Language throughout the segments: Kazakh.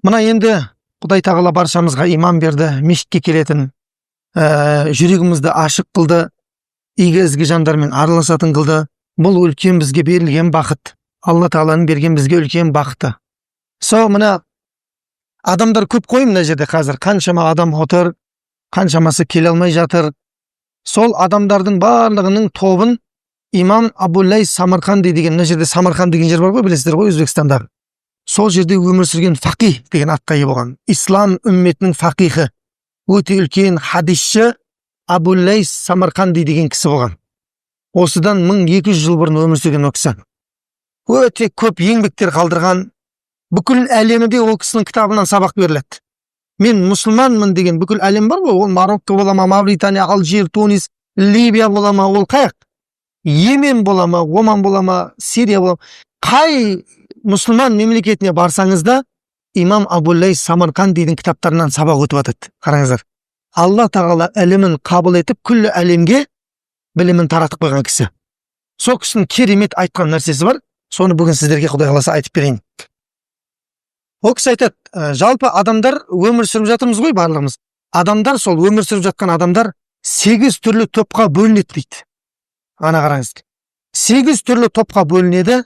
Мына енді Құдай тағала баршамызға иман берді, мешітке келетін, жүрегімізді ашық қылды, игі ізгі жандармен араласатын қылды. Бұл үлкен бізге берілген бақыт. Алла тағаланың берген бізге үлкен бақыты. Мына адамдар көп қой мына жерде қазір. Қаншама адам отыр, қаншамасы келе алмай жатыр. Сол адамдардың барлығының тобын имам Абу-Лайс Самарқанди деген, мына жерде Самарқан деген жер бар ғой, білесіздер ғой, Өзбекстандағы. Сол жерде өмір сүрген фақих деген атқа ие болған. Ислам үмметінің фақихы, өте үлкен хадисші Абу-Лайс Самарқанди деген кісі болған. Осыдан 1200 жыл бұрын өмір сүрген ол кісі. Өте көп еңбектер қалдырған. Бүкіл әлемде ол кісінің кітабынан сабақ беріледі. Мен мұсылманмын деген бүкіл әлем бар ғой, ол Марокко бола ма, Мавритания, Алжир, Тунис, Ливия бола ма, ол қаяқ? Йемен бола ма, Оман бола ма, Сирия бола ма, қай мұсылман мемлекетіне барсаңызда имам Абу-Лайс Самарқандидің кітаптарынан сабақ өтіп жатады. Қараңыздар. Алла тағала ілімін қабыл етіп, күллі әлемге білімін таратып қойған кісі. Сол кісінің керемет айтқан нәрсесі бар. Соны бүгін сіздерге Құдай қаласа айтып берейін. Ол кісі айтады, жалпы адамдар өмір сүріп жатырмыз ғой барлығымыз. Адамдар, сол өмір сүріп жатқан адамдар 8 түрлі топқа бөлінеді дейді. Ана қараңыз. 8 түрлі топқа бөлінеді.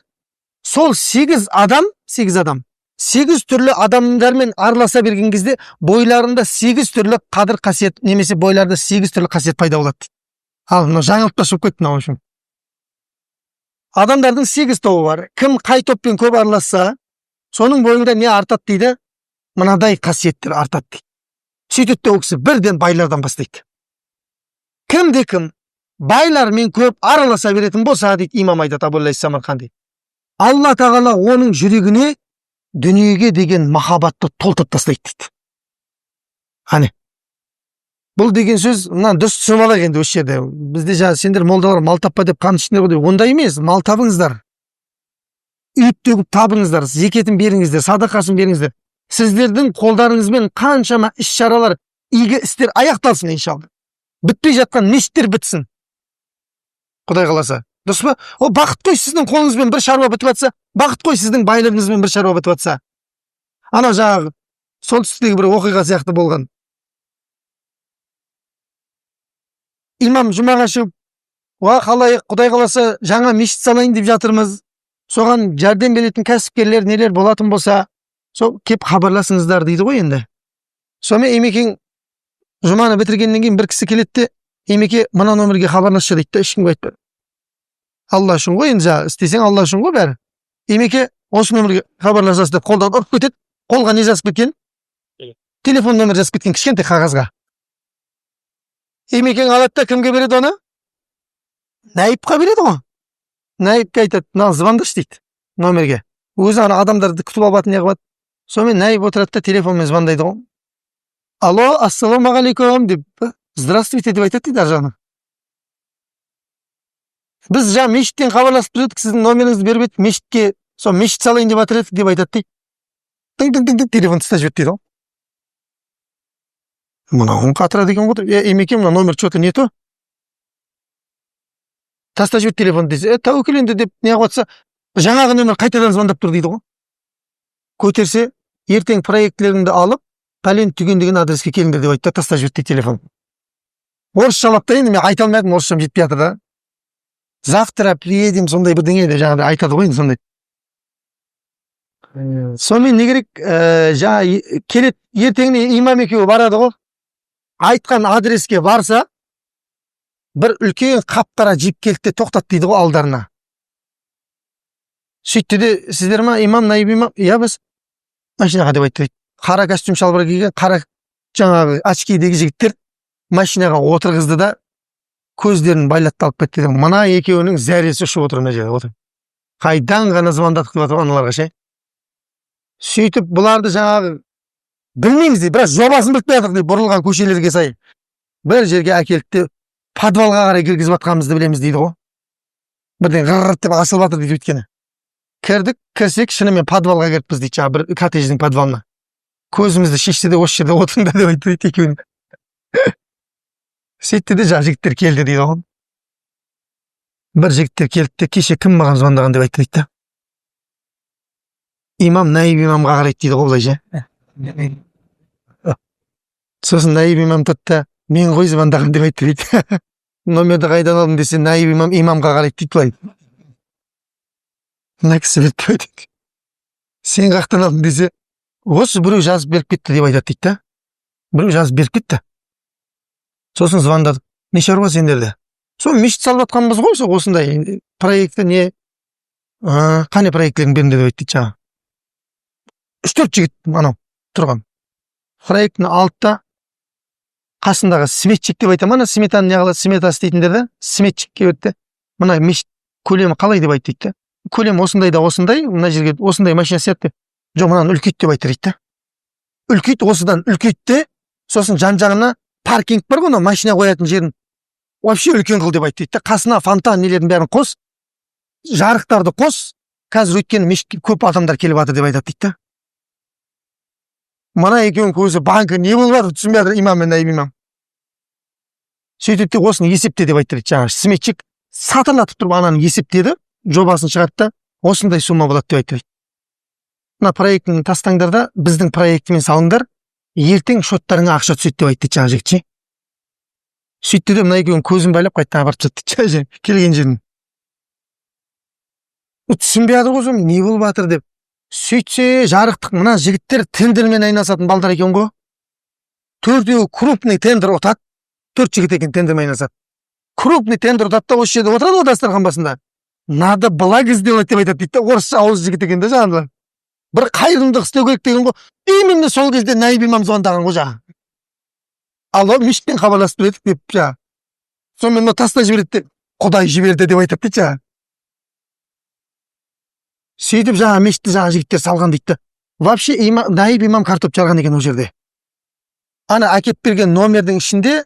Сол 8 адам 8 түрлі адамдармен араласа берген кезде бойларында 8 түрлі қадір қасиет, немесе бойларында 8 түрлі қасиет пайда болады. Ал мына жаңалықта шығып кетті мынау үшін. Адамдардың 8 тобы бар. Кім қай топпен көп араласса, соның бойында не артады дейді? Мынадай қасиеттер артады дейді. Сөйтеді ол кісі бірден байлардан бастайды. Кімде кім байлармен көп араласа беретін болса дейді, имам айтады Абу-Лайс Самарқанди, Алла тағала оның жүрегіне дүниеге деген махаббатты толтырып тастайды дейді. Ане. Бұл деген сөз, мына дұрыс түсініп алайық енді осы жерде. Бізде жаңа сендер молдалар мал таппа деп қан ішіңдер ғой, ондай емес. Мал табыңыздар. Үйіп төгіп табыңыздар, зекетін беріңіздер, садақасын беріңіздер. Сіздердің қолдарыңызбен қаншама іс-шаралар, игі істер аяқталсын иншалла. Бітпей жатқан мешіттер бітсін. Құдай қаласа. Дұрыс па? О, бақыт қой, сіздің қолыңызбен бір шаруа бітіп жатса, бақыт қой, сіздің байлығыңызбен бір шаруа бітіп жатса. Ана жаңағы солтүстіктегі бір оқиға сияқты болған. Имам жұмаға шығып, қалайық, Құдай қаласа жаңа мешіт салайын деп жатырмыз. Соған жәрдем беретін кәсіпкерлер нелер болатын болса, сол кеп хабарласыңыздар дейді ғой енді. Сонымен Емекең жұманы бітіргеннен кейін бір кісі келеді де, Емеке мына номерге хабарласшы дейді, ешкімге айтпайды. Алла үшін ғой, енді істесең Алла үшін ғой бәрі. Емеке осы номерге хабарласасыз деп қолдан ұрып кетеді. Қолға не жазып кеткен? Телефон номер жазып кеткен кішкентай қағазға. Емекең алады да кімге береді оны? Найыпқа береді ғой. Найыпқа айтады, мына звондаш дейді номерге. Өзі ана адамдарды күтіп алатын не қылады. Сонымен Найып отырады да телефонмен звондайды ғой. Алло, ассалаумағалейкум деп, здравствуйте деп айтады дейді аржағынан. Біз жаңа мешіттен хабарласып тұр едік, сіздің номеріңізді беріп едік, мешітке, сол мешіт салайын деп жатыр едік деп айтады дейді. Тың телефон тастап жіберді дейді ғой. Мынауың қатырады екен ғой. Емеке, мына номер что-то не то. Тастап жіберді телефон десе, тәуекел енді деп не қылып жаңағы номер қайтадан звондап тұр дейді ғой. Көтерсе, ертең проектілеріңді алып, пәлен түген деген адреске келіңдер деп айтты, тастап жіберді телефон. Орысшалап та енді мен айта алмадым, орысшам жетпей жатыр да. Завтра приедем, сондай бірдеңе деп жаңағыдай айтады ғой енді сондай. Сонымен не керек, жаңа келет ертеңіне имам екеуі барады ғой. Айтқан адреске барса, бір үлкен қап-қара джип келді де тоқтат дейді ғой алдарына. Сөйтті де, сіздер ма имам, Найып имам? Иә, біз машинаға деп айтты. Қара костюм шалбар киген, қара жаңағы очкидегі жігіттер машинаға отырғызды да көздерін байлатып алып кетті. Мына екеуінің зәресі ұшып отыр мына жерде отыр. Қайдан ғана звондадық деп жатыр аналарға ше. Сөйтіп бұларды жаңағы білмейміз дейді, бірақ жобасын біліп жатырық деп бұрылған көшелерге сай бір жерге әкелді, подвалға қарай кіргізіп жатқанымызды білеміз дейді ғой. Бірден ғырғырт деп ашылып жатыр дейді өйткені. Кірдік, кірсек шынымен подвалға кіріппіз дейді, жаңағы бір коттедждің подвалына. Көзімізді шешті де осы жерде отырыңдар деп айтты дейді екеуін. Сөйтті де жаңағы жігіттер келді дейді ғой. Бір жігіттер келді де, кеше кім маған звондаған деп айтты дейді. Имам Найып имамға қарайды дейді ғой, былайша. Сосын Наиб имам тұрды да, мен ғой звондаған деп айтты дейді. Номерді қайдан алдым десе, Наиб имам имамға қарайды дейді былай. Мына кісі біліп қойды. Сен қаяқтан алдың десе, осы біреу жазып беріп кетті деп айтады дейді да. Біреу жазып беріп кетті. Сосын звондады. Не шаруа сендерде? Сол мешіт салып жатқанбыз ғой, осындай проектті не қане проектлерін беріңдер деп айтты жаңа. 3-4 жігіт анау тұрған. Проектіні алды да қасындағы сметчик деп айтамын, ана сметаны не қылады, смета істейтіндер да, сметчикке өтті. Мына мешіт көлемі қалай деп айтты дейді. Көлем осындай да осындай, мына жерге осындай машина сияқты. Жоқ, мынаны үлкейт деп айтты дейді. Үлкейт, осыдан үлкейтті, сосын жан-жағына паркинг бар ғой, машина қоятын жерін. Вообще үлкен қыл деп айтты дейді. Қасына фонтан нелердің бәрін қос, жарықтарды қос. Қазір өйткені мешітке көп адамдар келіп жатыр деп айтады дейді. Мына екеуінің көзі банкі не болып жатыр түсінбей жатыр, имам мен Наиб имам. Сөйтіп те осыны есепте деп айтты дейді. Жаңағы сметчик сатырлатып тұрып ананы есептеді, жобасын шығартты, осындай сумма болады деп айтты. Мына проектін тастаңдар да, біздің проектімен салыңдар, ертең шоттарыңа ақша түседі деп айтты жаңа жігіт. Сөйтті де мына екеуінің көзін байлап қайттан апарып тастады келген жерін. Түсінбей жатыр ғой, не болып жатыр деп. Сөйтсе жарықтық мына жігіттер тендермен айналысатын балдар екен ғой. Төртеуі крупный тендер отады. 4 жігіт екен тендермен айналысады. Крупный тендер отады да осы жерде отырады ғой дастархан басында. Надо благо сделать деп айтады дейді. Орысша ауыз жігіт екен де жаңағы. Бір қайырымдылық істеу керек деген ғой. Именно сол кезде Наиб имам звондаған ғой жаңағы. Алло, мешіттен хабарласып бердік деп жаңағы. Сонымен тастай жібереді де, Құдай жіберді деп айтады дейді жаңағы. Сөйтіп жаңа мешітті жаңа жігіттер салған дейді. Вообще Наиб имам картоп жарған екен ол жерде. Ана әкеп берген номердің ішінде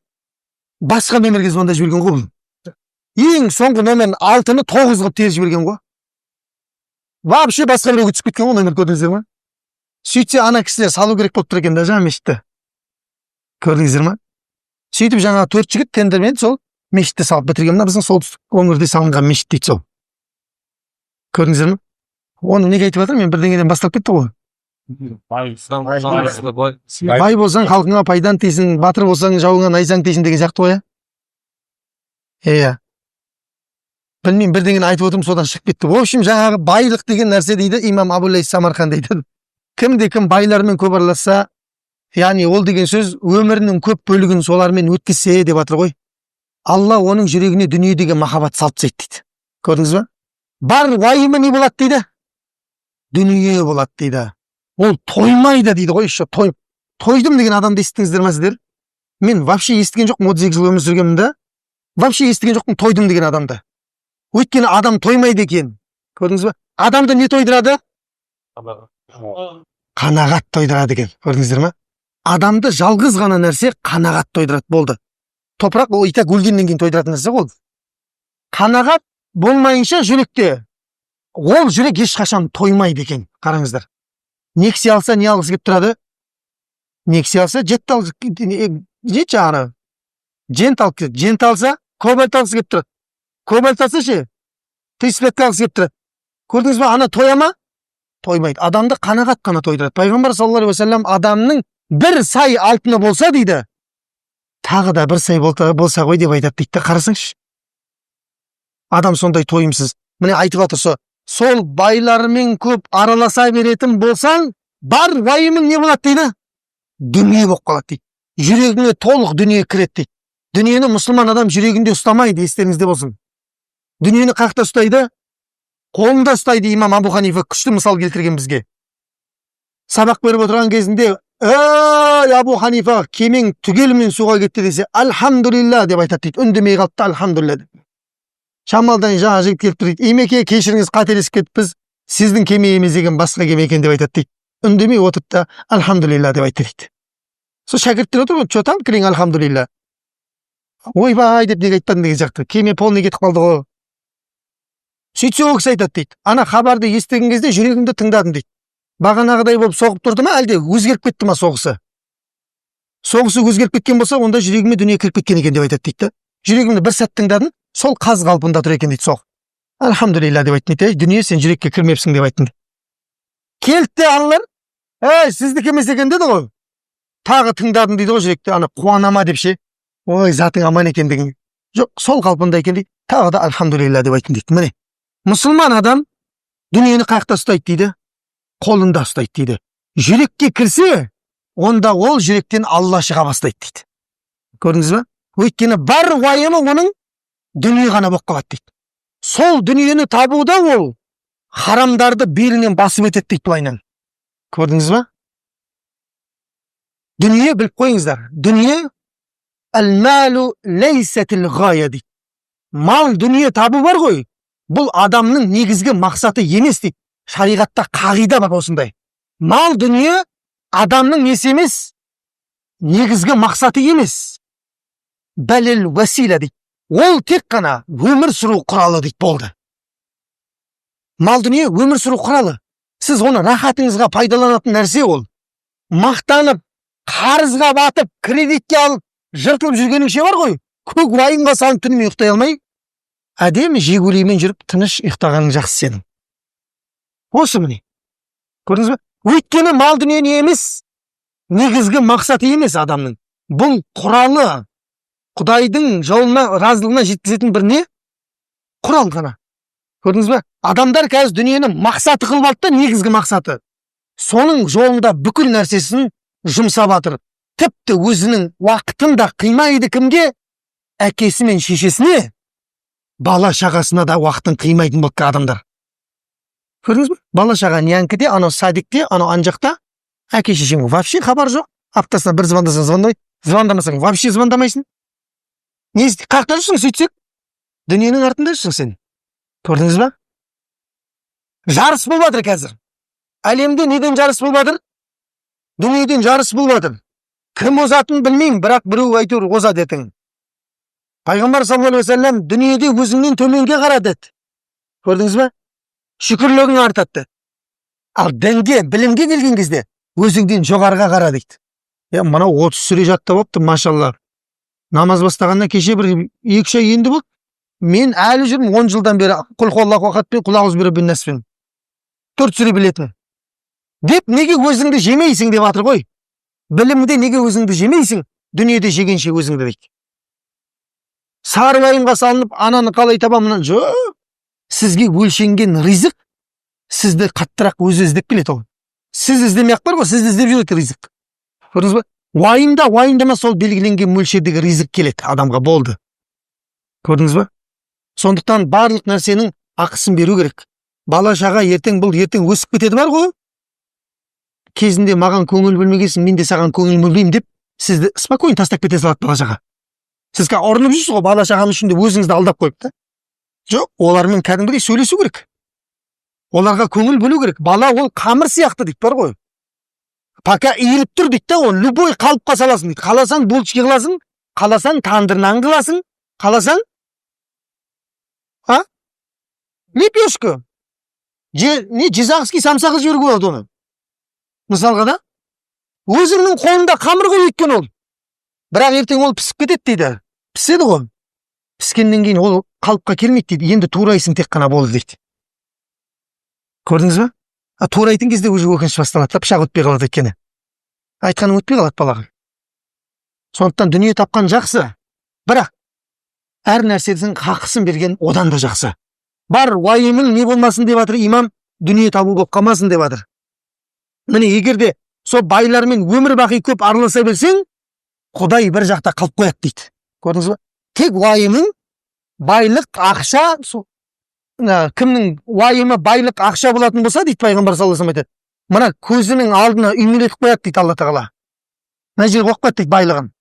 басқа номерге звондап жіберген ғой. Ең соңғы номерін 6-ны 9 қылып теріп жіберген ғой. Вообще басқа біреуге түсіп кеткен ғой номер, көрдіңіздер ме? Сөйтсе ана кісілер салу керек болып тұр екен да жаңа мешітті. Көрдіңіздер ме? Сөйтіп жаңа 4 жігіт тендермен сол мешітті салып бітірген. Мына біздің солтүстік өңірде салынған мешіт дейді сол. Көрдіңіздер ме? Оны неге айтып жатыр? Мен бірдеңеден бастап кетті ғой. Бай болсаң халқыңа пайдан тисің, батыр болсаң жауыңа найзаң тисің деген сияқты ғой. Иә. Білмеймін, бірдеңені айтып отырмын, содан шығып кетті. В общем, жаңағы байлық деген нәрсе дейді имам Абу-Лейс Самарқан дейді. Кімде-кім байлармен көп араласса, яғни ол деген сөз өмірінің көп бөлігін солармен өткізсе деп жатыр ғой. Алла оның жүрегіне дүние деген махаббат салып тастайды дейді. Көрдіңіз бе? Бар уайымы не болады дейді? Дүние болады дейді. Ол тоймайды дейді ғой, еще тойдым деген адамды естіңіздер ме сіздер? Мен вообще естіген жоқпын, 32 жыл өмір сүргенмін да. Вообще естіген жоқпын тойдым деген адамды. Өйткені адам тоймайды екен. Көрдіңіз бе? Адамды не тойдырады? Қанағат тойдырады екен. Көрдіңіздер ме? Адамды жалғыз ғана нәрсе қанағат тойдырады, болды. Топырақ ол итак өлгеннен кейін тойдыратын нәрсе ғой. Қанағат болмайынша жүректе, ол жүрек ешқашан тоймайды екен. Қараңыздар. Нексе алса не алғысы келіп тұрады? Нексе алса жетті алғысы жет жағаны. Жент алса кобальт алғысы келіп тұрады. Кобальт алса ше, тиспетті алғысы келіп тұрады. Көрдіңіз бе, ана тоя ма? Тоймайды. Адамды қанағат қана тойдырады. Пайғамбар саллаллаху алейхи ва саллям адамның бір сай алтыны болса дейді, тағы да бір сай болса ғой деп айтады дейді. Қарасаңшы. Адам сондай тойымсыз. Міне айтып жатыр, сол байлармен көп араласа беретін болсаң, бар уайымың не болады дейді? Дүние болып қалады дейді. Жүрегіңе толық дүние кіреді дейді. Дүниені мұсылман адам жүрегінде ұстамайды, естеріңізде болсын. Дүниені қақта ұстайды? Қолында ұстайды. Имам Абу Ханифа күшті мысал келтірген бізге. Сабақ беріп отырған кезінде, «Эй, Абу Ханифа, кемең түгелімен суға кетті» десе, «Альхамдулилля» деп айтады дейді. Үндемей қалды, «Альхамдулилля» деп. Шамалдан жаңа жігіт келіп тұр дейді. «Имеке, кешіріңіз, қателесіп кетіппіз. Сіздің кеме емес екен, басқа кеме екен» деп айтады дейді. Үндемей отырды да, «Альхамдулилля» деп айтты дейді. Сол шәкірттер отыр ғой, «Чо там кірің, альхамдулилля». Ойбай деп неге айтпадың деген сияқты. Кеме полный кетіп қалды ғой. Сөйтсе ол кісі айтады дейді. Ана хабарды естіген кезде жүрегімді тыңдадым дейді. Бағанағыдай болып соғып тұрды ма, әлде өзгеріп кетті ма соғысы? Соғысы өзгеріп кеткен болса, онда жүрегіме дүние кіріп кеткен екен деп айтады дейді. Жүрегімді бір сәт тыңдадым, сол қаз қалпында тұр екен дейді соғып. Альхамдулилля деп айттым дейді. Дүние сен жүрекке кірмепсің деп айттым. Келді алалар, Сіздікі емес екен деді ғой. Тағы тыңдадым дейді ғой жүректе, ана қуанама деп ше. Ой, затың аман екендігің. Жоқ, сол қалпында екен дейді. Тағы да альхамдулилля деп айтын дейді. Міне, мұсылман адам дүниені қаяқта ұстайды дейді? Қолында ұстайды дейді. Жүрекке кірсе, онда ол жүректен Алла шыға бастайды дейді. Көрдіңіз бе? Өйткені бар уайымы оның дүние ғана болып қалады дейді. Сол дүниені табуда ол харамдарды белінен басып өтеді дейді былайынан. Көрдіңіз бе? Дүние, біліп қойыңыздар. Дүние әл-мәлу лейсәтіл ғая дейді. Мал, дүние табу бар ғой, бұл адамның негізгі мақсаты емес дейді. Шариғатта қағида бар осындай. Мал, дүние адамның несі емес, негізгі мақсаты емес. Бәліл уәсила дейді. Ол тек қана өмір сүру құралы дейді, болды. Мал, дүние өмір сүру құралы. Сіз оны рахатыңызға пайдаланатын нәрсе ол. Мақтанып, қарызға батып, кредитке алып, жыртылып жүргеніңше бар ғой, көк уайымға салып түнімен ұйықтай алмай, әдемі жигулимен жүріп тыныш ұйықтағаның жақсы сенің. Осы міне. Көрдіңіз бе? Өйткені мал, дүние не емес, негізгі мақсаты емес адамның. Бұл құралы, Құдайдың жолына, разылығына жеткізетін бір не? Құрал ғана. Көрдіңіз бе? Адамдар қазір дүниені мақсаты қылып алды да, негізгі мақсаты. Соның жолында бүкіл нәрсесін жұмсап жатыр. Тіпті өзінің уақытын да қимайды кімге? Әкесі мен шешесіне, бала шағасына да уақытын қимайтын болды адамдар. Көрдіңіз бе? Бала шаға нянкіде, анау садикте, анау анжақта, әке шешең вообще хабар жоқ. Аптасына бір звондасаң звондамайды, звондамасаң вообще звондамайсың. Не қақта жүрсің сөйтсек? Дүниенің артында жүрсің сен. Көрдіңіз бе? Жарыс болып жатыр қазір. Әлемде неден жарыс болып жатыр? Дүниеден жарыс болып жатыр. Кім озатын білмеймін, бірақ біреу әйтеуір озады ертең. Пайғамбар саллаллаху алейхи ва саллям дүниеде өзіңнен төменге қара деді. Көрдіңіз бе? Шүкірлігің артады. Ал дінге, білімге келген кезде өзіңден жоғарыға қара дейді. Мынау 30 сүре жаттап алыпты, машалла. Намаз бастағаннан кеше бір 2 ай енді болды. Мен әлі жүрмін 10 жылдан бері құл хуаллаху ахадпен, құл аузу бираббин наспен. 4 сүре білетін. Деп неге өзіңді жемейсің деп жатыр ғой. Білімде неге өзіңді жемейсің, дүниеде жегенше өзіңді дейді. Сары уайымға салынып, ананы қалай табамын? Жоқ. Сізге өлшенген ризық сізді қаттырақ өзі іздеп келеді ол. Сіз іздемей-ақ бар ғой, сіз іздеп жүреді ризық. Көрдіңіз бе? Уайымдама сол белгіленген мөлшердегі ризық келеді адамға, болды. Көрдіңіз бе? Сондықтан барлық нәрсенің ақысын беру керек. Бала шаға ертең өсіп кетеді бар ғой. Кезінде маған көңіл бөлмегенсің, мен де саған көңіл бөлмеймін деп, сізді спокойно тастап кете салады бала шаға. Сіз ұрынып жүрсіз ғой, бала шағам үшін деп өзіңізді алдап қойыпты. Жоқ, олармен кәдімгідей сөйлесу керек. Оларға көңіл бөлу керек. Бала ол қамыр сияқты дейді бар ғой. Пока иіліп тұр дейді да, оны любой қалыпқа саласың дейді. Қаласаң булочки қыласың, қаласаң тандыр нан қыласың, қаласаң лепешка. Жезақский самсақы жіберуге болады оны. Мысалға да, өзіңнің қолында қамыр ғой өйткен ол. Бірақ ертең ол пісіп кетеді дейді. Піседі ғой. Піскеннен кейін ол қалыпқа келмейді дейді. Енді турайсың тек қана болды дейді. Көрдіңіз бе? Турайтын кезде уже өкініш басталады, пышақ өтпей қалады еткені. Айтқаның өтпей қалады балаға. Сондықтан дүние тапқан жақсы. Бірақ әр нәрседің хақысын берген одан да жақсы. Бар уайымың не болмасын деп жатыр имам, дүние табу болып қалмасын деп жатыр. Міне, егерде сол байлармен өмір бақи көп араласа білсең, Құдай бір жақта қалып қояды дейді. Көрдіңіз бе? Тек уайымың байлық, ақша, кімнің уайымы байлық, ақша болатын болса дейді пайғамбар саллаллаху алейхи ва саллям айтады. Мына көзінің алдына үймелетіп қояды дейді Алла тағала. Мына жер қойып қояды дейді байлығын.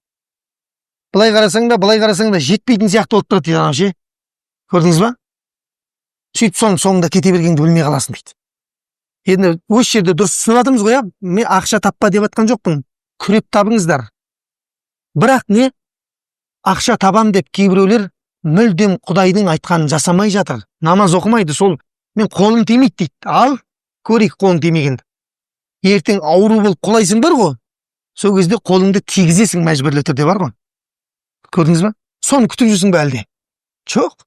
Былай қарасаң да жетпейтін сияқты болып тұрады дейді анау ше. Көрдіңіз бе? Сөйтіп соңында кете бергенді білмей қаласың дейді. Енді осы жерде дұрыс түсініп жатырмыз ғой, мен ақша таппа деп жатқан жоқпын. Күреп табыңыздар. Бірақ не? Ақша табам деп кейбіреулер мүлдем Құдайдың айтқанын жасамай жатыр. Намаз оқымайды, сол мен қолым тимейді дейді. Ал, көрейік қолың тимегенді. Ертең ауру болып құлайсың бар ғой. Сол кезде қолыңды тигізесің мәжбүрлі түрде бар ғой. Көрдіңіз бе? Соны күтіп жүрсің бе әлде? Жоқ.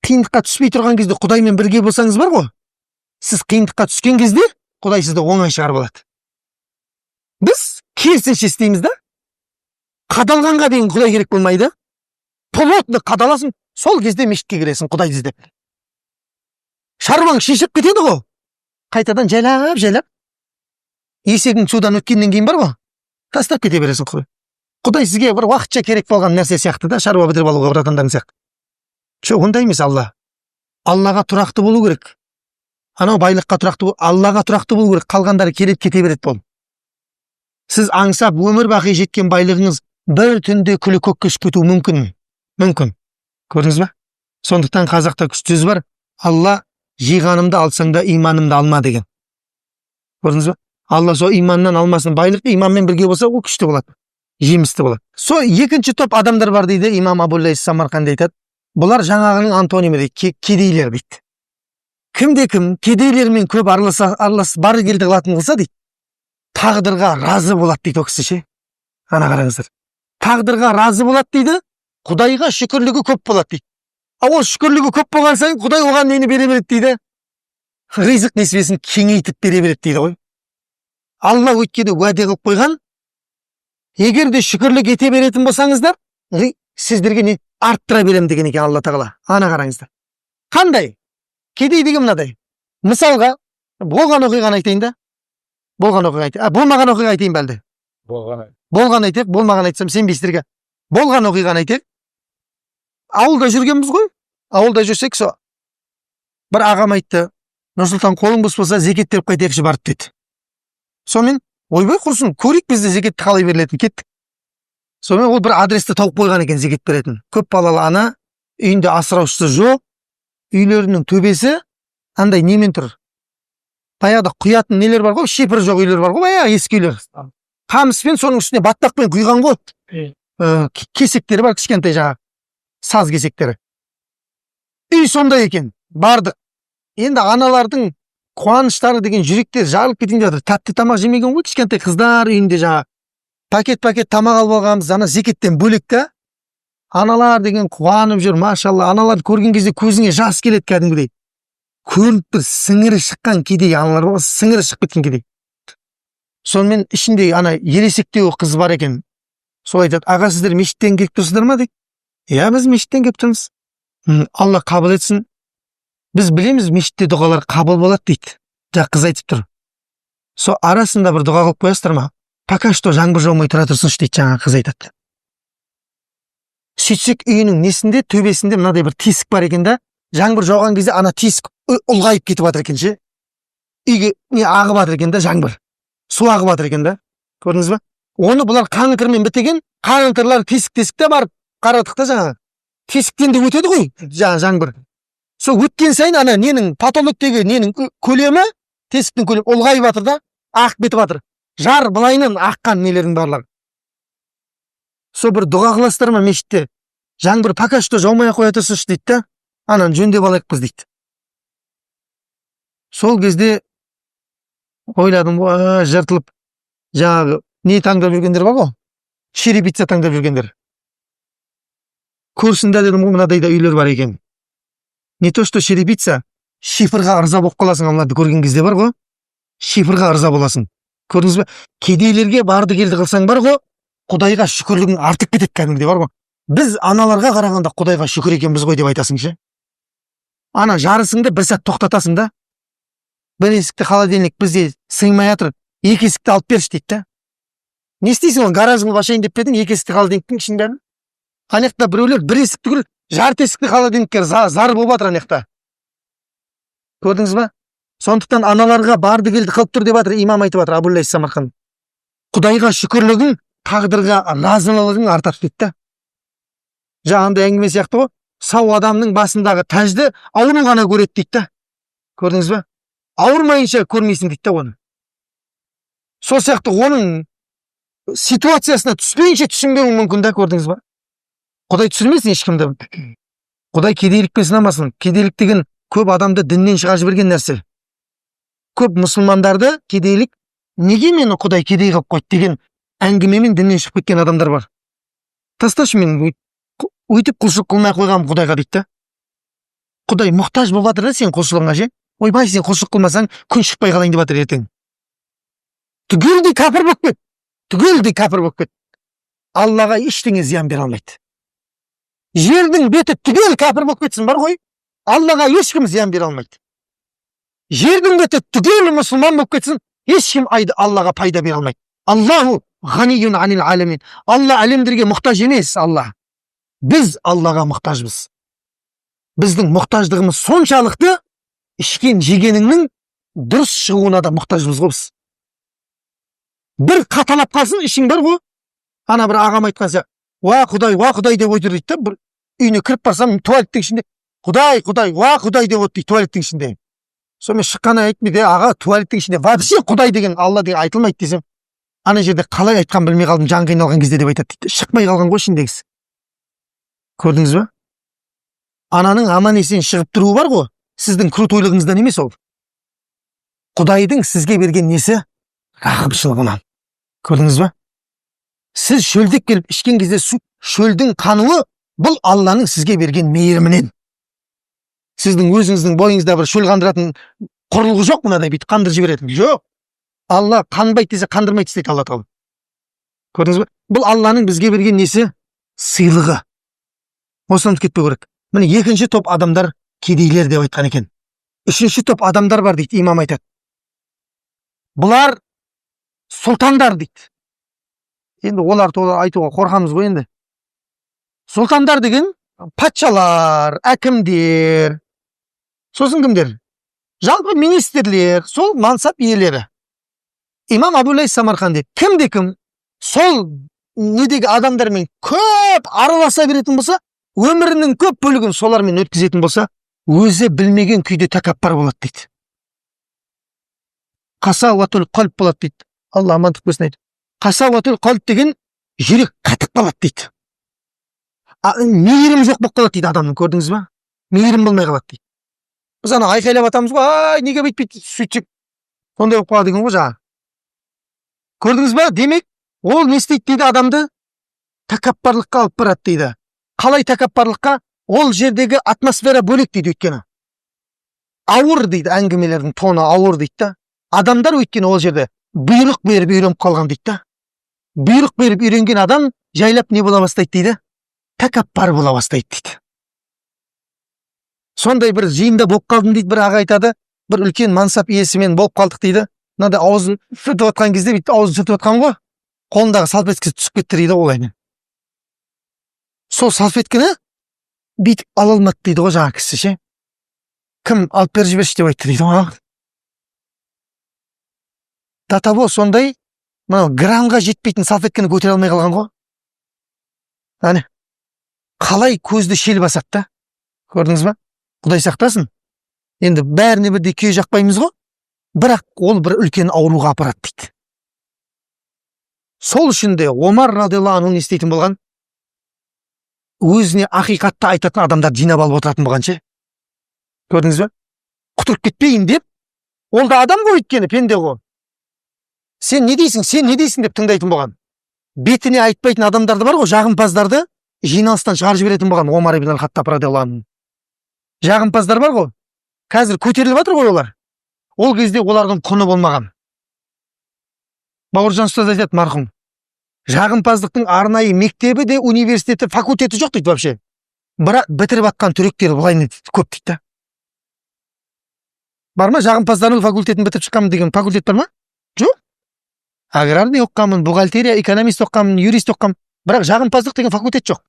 Қиындыққа түспей тұрған кезде Құдаймен бірге болсаңыз бар ғой. сіз қиындыққа түскен кезде Құдай сізді оңай шығарып алады. Біз керісінше істейміз да. Қадалғанға дейін Құдай керек болмайды. Плотно қадаласың, сол кезде мешітке кіресің Құдайды іздеп. Шаруаң шешіп кетеді ғой. Қайтадан жайлап есегің судан өткеннен кейін бар ғой, тастап кете бересің Құдай. Құдай сізге бір уақытша керек болған нәрсе сияқты да, шаруа бітіріп алуға братандарың сияқты. Жоқ, ондай емес. Аллаға тұрақты болу керек. Анау байлыққа тұрақты, Аллаға тұрақты болу керек. Қалғандары келіп кете береді бол. Сіз аңсап өмір бақи жеткен байлығыңыз бір түнде күлі көкке ұшып кетуі мүмкін. Көрдіңіз ба? Сондықтан қазақта сөз бар: Алла жиғанымды алсаң да иманымды алма деген. Көрдіңіз ба? Алла сол иманнан алмасын. Байлық иманмен бірге болса, ол күшті болады, жемісті болады. Сол екінші топ адамдар бар дейді имам Абу-Лайс Самарқанди айтады. Бұлар жаңағының антонимі дейді, кедейлер дейді. Кім кедейлермен көп аралас бар келді қылатын қылса дейді, тағдырға разы болады дейді ол кісі ше. Ана қараңыздар. Тағдырға разы болады дейді, Құдайға шүкірлігі көп болады дейді. Ол шүкірлігі көп болған сайын Құдай оған нені бере береді дейді? Ризық несібесін кеңейтіп бере береді дейді ғой. Алла өйткені уәде қылып қойған, егер де шүкірлік ете беретін болсаңыздар, сіздерге не арттыра берем деген екен Алла тағала. Ана қараңыздар. Қандай? Кедей деген мынадай. Мысалға, болған оқиғаны айтайын да. Болмаған оқиға айтайын бәлді. Болған айтайық, болмаған айтсам сенбейсіздерге. Болған оқиғаны айтайық. Ауылда жүргенбіз ғой. Ауылда жүрсек, со бір ағам айтты: Нұрсұлтан, қолың бос болса зекет беріп қайтайықшы барып деді. Сонымен, ойбай құрсын, көрейік бізде зекетті қалай берілетін, кеттік. Сонымен ол бір адресті тауып қойған екен зекет беретін. Көп балалы ана, үйінде асыраушысы жоқ, үйлерінің төбесі андай немен тұр. Баяғыда құятын нелер бар ғой, шепір жоқ үйлер бар ғой, баяғы ескі үйлер. Қамыспен соның үстіне баттақпен құйған ғой. Кесектері бар, кішкентай жаңағы саз кесектері. Үй сондай екен. Бардық. Енді аналардың қуаныштары деген жүректер жарылып кетейін деп жатыр. Тәтті тамақ жемеген ғой, кішкентай қыздар үйінде жаңағы пакет тамақ алып алғанбыз, ана зекеттен бөлек та. Аналар деген қуанып жүр, машалла. Аналарды көрген кезде көзіңе жас келеді кәдімгідей. Көрініп бір сіңірі шыққан кедей аналар бар, сіңірі шығып кеткен кедей. Сонымен ішінде ана ересектеу қыз бар екен. Сол айтады: аға, сіздер мешіттен келіп тұрсыздар ма дейді. Иә, біз мешіттен келіп тұрмыз. Алла қабыл етсін. Біз білеміз, мешітте дұғалар қабыл болады дейді. Қыз айтып тұр. Сол арасында бір дұға қылып қоясыздар ма? Пока что жаңбыр жаумай тұра тұрсыншы дейді, жаңа қыз айтады. Сөйтсек үйінің несінде, төбесінде мынадай бір тесік бар екен да, жаңбыр жауған кезде ана тесік ұлғайып кетіп жатыр екен ше. Үйге не ағып жатыр екен да, жаңбыр. Су ағып жатыр екен да. Көрдіңіз ба? Оны бұлар қаңылтырмен бітеген, қаңылтырлар тесік-тесікте барып қарадық та жаңа. Тесіктен де өтеді ғой жаңбыр. Сол өткен сайын ана ненің потолоктегі ненің көлемі, тесіктің көлемі ұлғайып жатыр да, ағып кетіп жатыр. Жар былайынан аққан нелердің барлығы. Сол бір дұға қыласыздар ма мешітте? Жаңбыр пока что жаумай қоя тұрсыншы дейді да, ананы жөндеп алайықпыз дейді. Сол кезде ойладым, жыртылып, жаңағы не таңдап жүргендер бар ғой? Черепица таңдап жүргендер. Көрсінде дедім, мынадай да үйлер бар екен. Не то что черепица, шифрға ырза болып қаласың, амларды көрген кезде бар ғой? Шифрға ырза боласың. Көрдіңіз бе? Кедейлерге барды келді қылсаң бар ғой, Құдайға шүкірлігің артып кетеді кәдімгідей бар ғой. Біз аналарға қарағанда Құдайға шүкір екенбіз ғой деп айтасың ше. Ана жарысыңды бір сәт тоқтатасың да. Бір есікті холодильник бізде сыймай жатыр, екі есікті алып берші дейді да. Не істейсің, гаражыңды ашайын деп педің, екі есікті холодильниктің ішінде. Анақта біреулер бір есікті көріп, жарты есікті холодильниктер зар болып жатыр анақта. Көрдіңіз ба? Сондықтан аналарға барды келді қылып тұр деп жатыр, имам айтып жатыр, Абу-Лайс Самарқанди. Құдайға шүкірлігің, тағдырға разылығың артады дейді да. Жаңағындай әңгіме сияқты ғой, сау адамның басындағы тәжді ауру ғана көреді дейді да. Көрдіңіз ба? Ауырмайынша көрмейсің дейді да оны. Сол сияқты оның ситуациясына түспейінше түсінбеуің мүмкін да, көрдіңіз ба? Құдай түсірмесін ешкімді. Құдай кедейлікпен сынамасын. Кедейлік деген көп адамды діннен шығарып жіберген нәрсе. Көп мұсылмандарды кедейлік неге мені Құдай кедей қылып қойды деген әңгімемен діннен шығып кеткен адамдар бар. Тасташы, мен өйтіп құлшылық қылмай қойғам Құдайға дейді да. Құдай мұқтаж болып жатыр да сен құлшылығыңа ше. ойбай, сен құлшылық қылмасаң күн шықпай қалайын деп жатыр ертең. Түгелдей кәпір болып кет. Түгелдей кәпір болып кет. Аллаға ештеңе зиян бере алмайды. Жердің беті түгел кәпір болып кетсін бар ғой, Аллаға ешкім зиян бере алмайды. Жердің беті түгел мұсылман болып кетсін, ешкім Аллаға пайда бере алмайды. Аллаху ғаниюн анил аламин. Алла әлемдерге мұқтаж емес, Алла. Біз Аллаға мұқтажбыз. Біздің мұқтаждығымыз соншалықты, ішкен жегеніңнің дұрыс шығуына да мұқтажбыз ғой біз. Бір қаталап қалсын, ішің бар ғой. Ана бір ағам айтқанса, уа Құдай деп отыр дейді. Бір үйіне кіріп барсам, туалеттің ішінде, Құдай, Құдай деп отыр дейді, туалеттің ішінде. Сонымен шыққаны айтмайды, аға, туалеттің ішінде вообще Құдай деген, Алла деген айтылмайды десем, ана жерде қалай айтқан білмей қалдым, жан қиналған кезде деп айтады дейді. Шықпай қалған ғой ішіндегісі. Көрдіңіз ба? Ананың аман есен шығып тұруы бар ғой, сіздің крутойлығыңыздан емес ол. Құдайдың сізге берген несі? Рахымшылығынан. Көрдіңіз ба? Сіз шөлдеп келіп ішкен кезде шөлдің қануы, бұл Алланың сізге берген мейірімінен. Сіздің өзіңіздің бойыңызда бір шөл қандыратын құрылғы жоқ, мынадай бүйтіп қандырып жіберетін. Жоқ. Алла қанбайды десе қандырмайды дейді Алла тағала. Көрдіңіз ба? Бұл Алланың бізге берген несі? Сыйлығы. Осыдан кетпеу керек. Міне екінші топ адамдар кедейлер деп айтқан екен. Үшінші топ адамдар бар дейді, имам айтады. Бұлар сұлтандар дейді. Енді олар айтуға қорқамыз ғой енді. Сұлтандар деген патшалар, әкімдер, сосын кімдер? Жалпы министрлер, сол мансап иелері. Имам Абу-Лайс Самарқанди кім-де-кім сол недегі адамдармен көп араласа беретін болса, өмірінің көп бөлігін солармен өткізетін болса, өзі білмеген күйде тәкаппар болады дейді. Қасауатул қалып болады дейді. Алла амандық берсін айтып. Қасауатул қалып деген жүрек қатып қалады дейді. Мейірім жоқ болып қалады дейді адамның, көрдіңіз ба? Мейірім болмай қалады дейді. Біз ана айқайлап атамыз ғой, ай, неге бүйтпейді, сөйтсек сондай болып қалады деген ғой жаңа. Көрдіңіз ба? Демек, ол не істейді дейді адамды? Тәкаппарлыққа алып барады дейді. Қалай тәкаппарлыққа? Ол жердегі атмосфера бөлек дейді өйткені. Ауыр дейді, әңгімелердің тоны ауыр дейді да. Адамдар өйткені ол жерде бұйрық беріп үйреніп қалған дейді да. Бұйрық беріп үйренген адам жайлап не бола бастайды дейді? Тәкаппар бола бастайды дейді. Сондай бір жиында болып қалдым дейді, бір аға айтады, бір үлкен мансап иесімен болып қалдық дейді. Мынада аузын сүртіп отқан кезде бүйтіп аузын сүртіп отқан ғой, қолындағы салфеткасы түсіп кетті дейді олай. Сол салфетканы бүйтіп ала алмады дейді ғой жаңа кісі ше. Кім алып беріп жіберші деп айтты дейді ғой. До того сондай, мынау грамға жетпейтін салфетканы көтере алмай қалған ғой. Әне, қалай көзді шел басады да? Көрдіңіз ба? Құдай сақтасын. Енді бәріне бірдей күйе жақпаймыз ғой. Бірақ ол бір үлкен ауруға апарады дейді. Сол үшін де Омар радиаллаху анху не істейтін болған? Өзіне ақиқатты айтатын адамдар жинап алып отыратын болған ше. Көрдіңіз ба? Құтылып кетпейін деп, ол да адам ғой өйткені, пенде ғой. Сен не дейсің деп тыңдайтын болған. Бетіне айтпайтын адамдарды бар ғой, жағымпаздарды жиналыстан шығарып жіберетін болған Омар ибн аль-Хаттаб радиаллаху анху. Жағымпаздар бар ғой, қазір көтеріліп жатыр ғой олар. Ол кезде олардың құны болмаған. Бауыржан ұстаз айтады марқұм. Жағымпаздықтың арнайы мектебі де, университеті, факультеті жоқ дейді вообще. Бірақ бітіріп атқан түректері былай көп дейді. Бар ма жағымпаздардың факультетін бітіріп шыққанмын деген факультет бар ма? Жоқ. Аграрный оққанмын, бухгалтерия, экономист оққанмын, юрист оққанмын. Бірақ жағымпаздық деген факультет жоқ.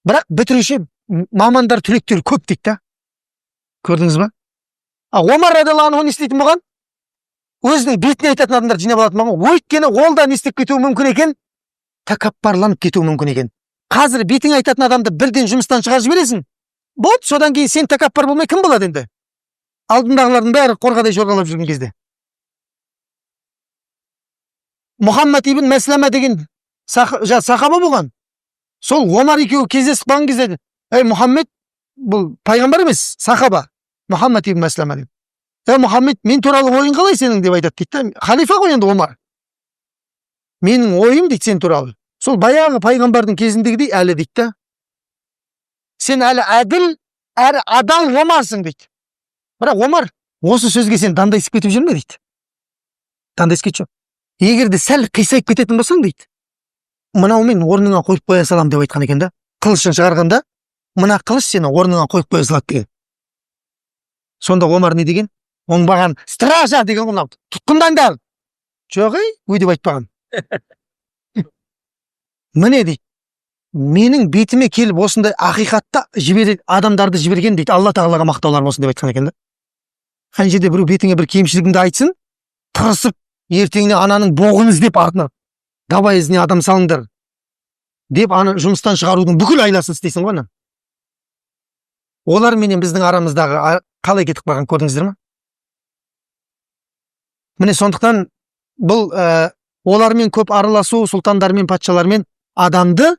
Бірақ бітіруші мамандар түлектері көп дейді. Көрдіңіз ба? Омар радиаллаху анху не істейтін болған? Өзінің бетіне айтатын адамдар жинап алатын болған. Өйткені ол да не істеп кетуі мүмкін екен? Тәкаппарланып кетуі мүмкін екен. Қазір бетіңе айтатын адамды бірден жұмыстан шығарып жібересің. Болды, содан кейін сен тәкаппар болмай кім болады енді? Алдындағылардың бәрі қорғадай жорғалап жүрген кезде. Мұхаммад ибн Мәсләмә деген сахаба болған. Сол Омар екеуі кездесіп қалған кезде, ей Мұхаммед, бұл пайғамбар емес, сахаба. Мұхаммад ибн Мәсләмә деп. Мұхаммед, мен туралы ойың қалай сенің деп айтады дейді. Халифа ғой енді Омар. Менің ойым дейді сен туралы. Сол баяғы пайғамбардың кезіндегідей әлі дейді. Сен әлі әділ, әрі адал Омарсың дейді. Бірақ Омар осы сөзге сен дандайсып кетіп жүрме дейді. Дандайсып кетші. Егерде сәл қисайып кететін болсаң дейді, мынау мен орныңа қойып қоя салам деп айтқан екен да. Қылышын шығарғанда, мына қылыш сені орныңа қойып қоя салады деген. Сонда Омар не деген? Оңбаған стража деген ғой, тұтқындаңдар. Жоқ, өй деп айтпаған. Міне дейді, менің бетіме келіп осындай ақиқатта адамдарды жіберген дейді, Алла тағалаға мақтаулар болсын деп айтқан екен да. Қан жерде біреу бетіңе бір кемшілігіңді айтсын, тырысып ертеңіне ананың боғын іздеп артына давай ізіне адам салыңдар деп аны жұмыстан шығарудың бүкіл айласын істейсің ғой. Олар менен біздің арамыздағы қалай кетіп қалған көрдіңіздер ме? Міне сондықтан бұл олармен көп араласу, сұлтандармен, патшалармен адамды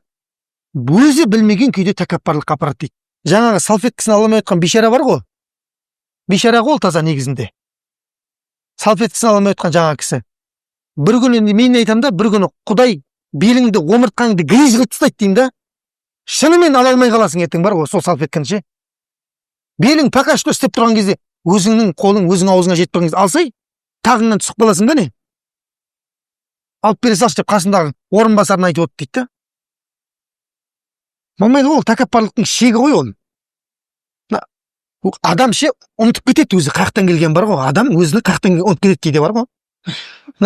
өзі білмеген күйде тәкаппарлыққа апарады дейді. Жаңағы салфеткасын ала алмай отқан бейшара бар ғой. Бейшара ғой таза негізінде. Салфеткасын ала алмай отқан жаңа кісі. Бір күні мен айтамын да, бір күні Құдай беліңді, омыртқаңды гриж қылып тастайды деймін да. Шынымен ала алмай қаласың ертең бар ғой сол салфетканы ше. Белің пока что істеп тұрған кезде өзіңнің қолың өзің аузыңа жетіп тұрған кезде алсай, тағыңнан түсіп қаласың ба не? Алып бере салшы деп қасындағы орынбасарына айтып отыр дейді. Болмайды, ол тәкаппарлықтың шегі ғой ол. Адам ше ұмытып кетеді өзі қаяқтан келген бар ғой. Адам өзінің қаяқтан келген ұмытып кетеді дейді бар ғой.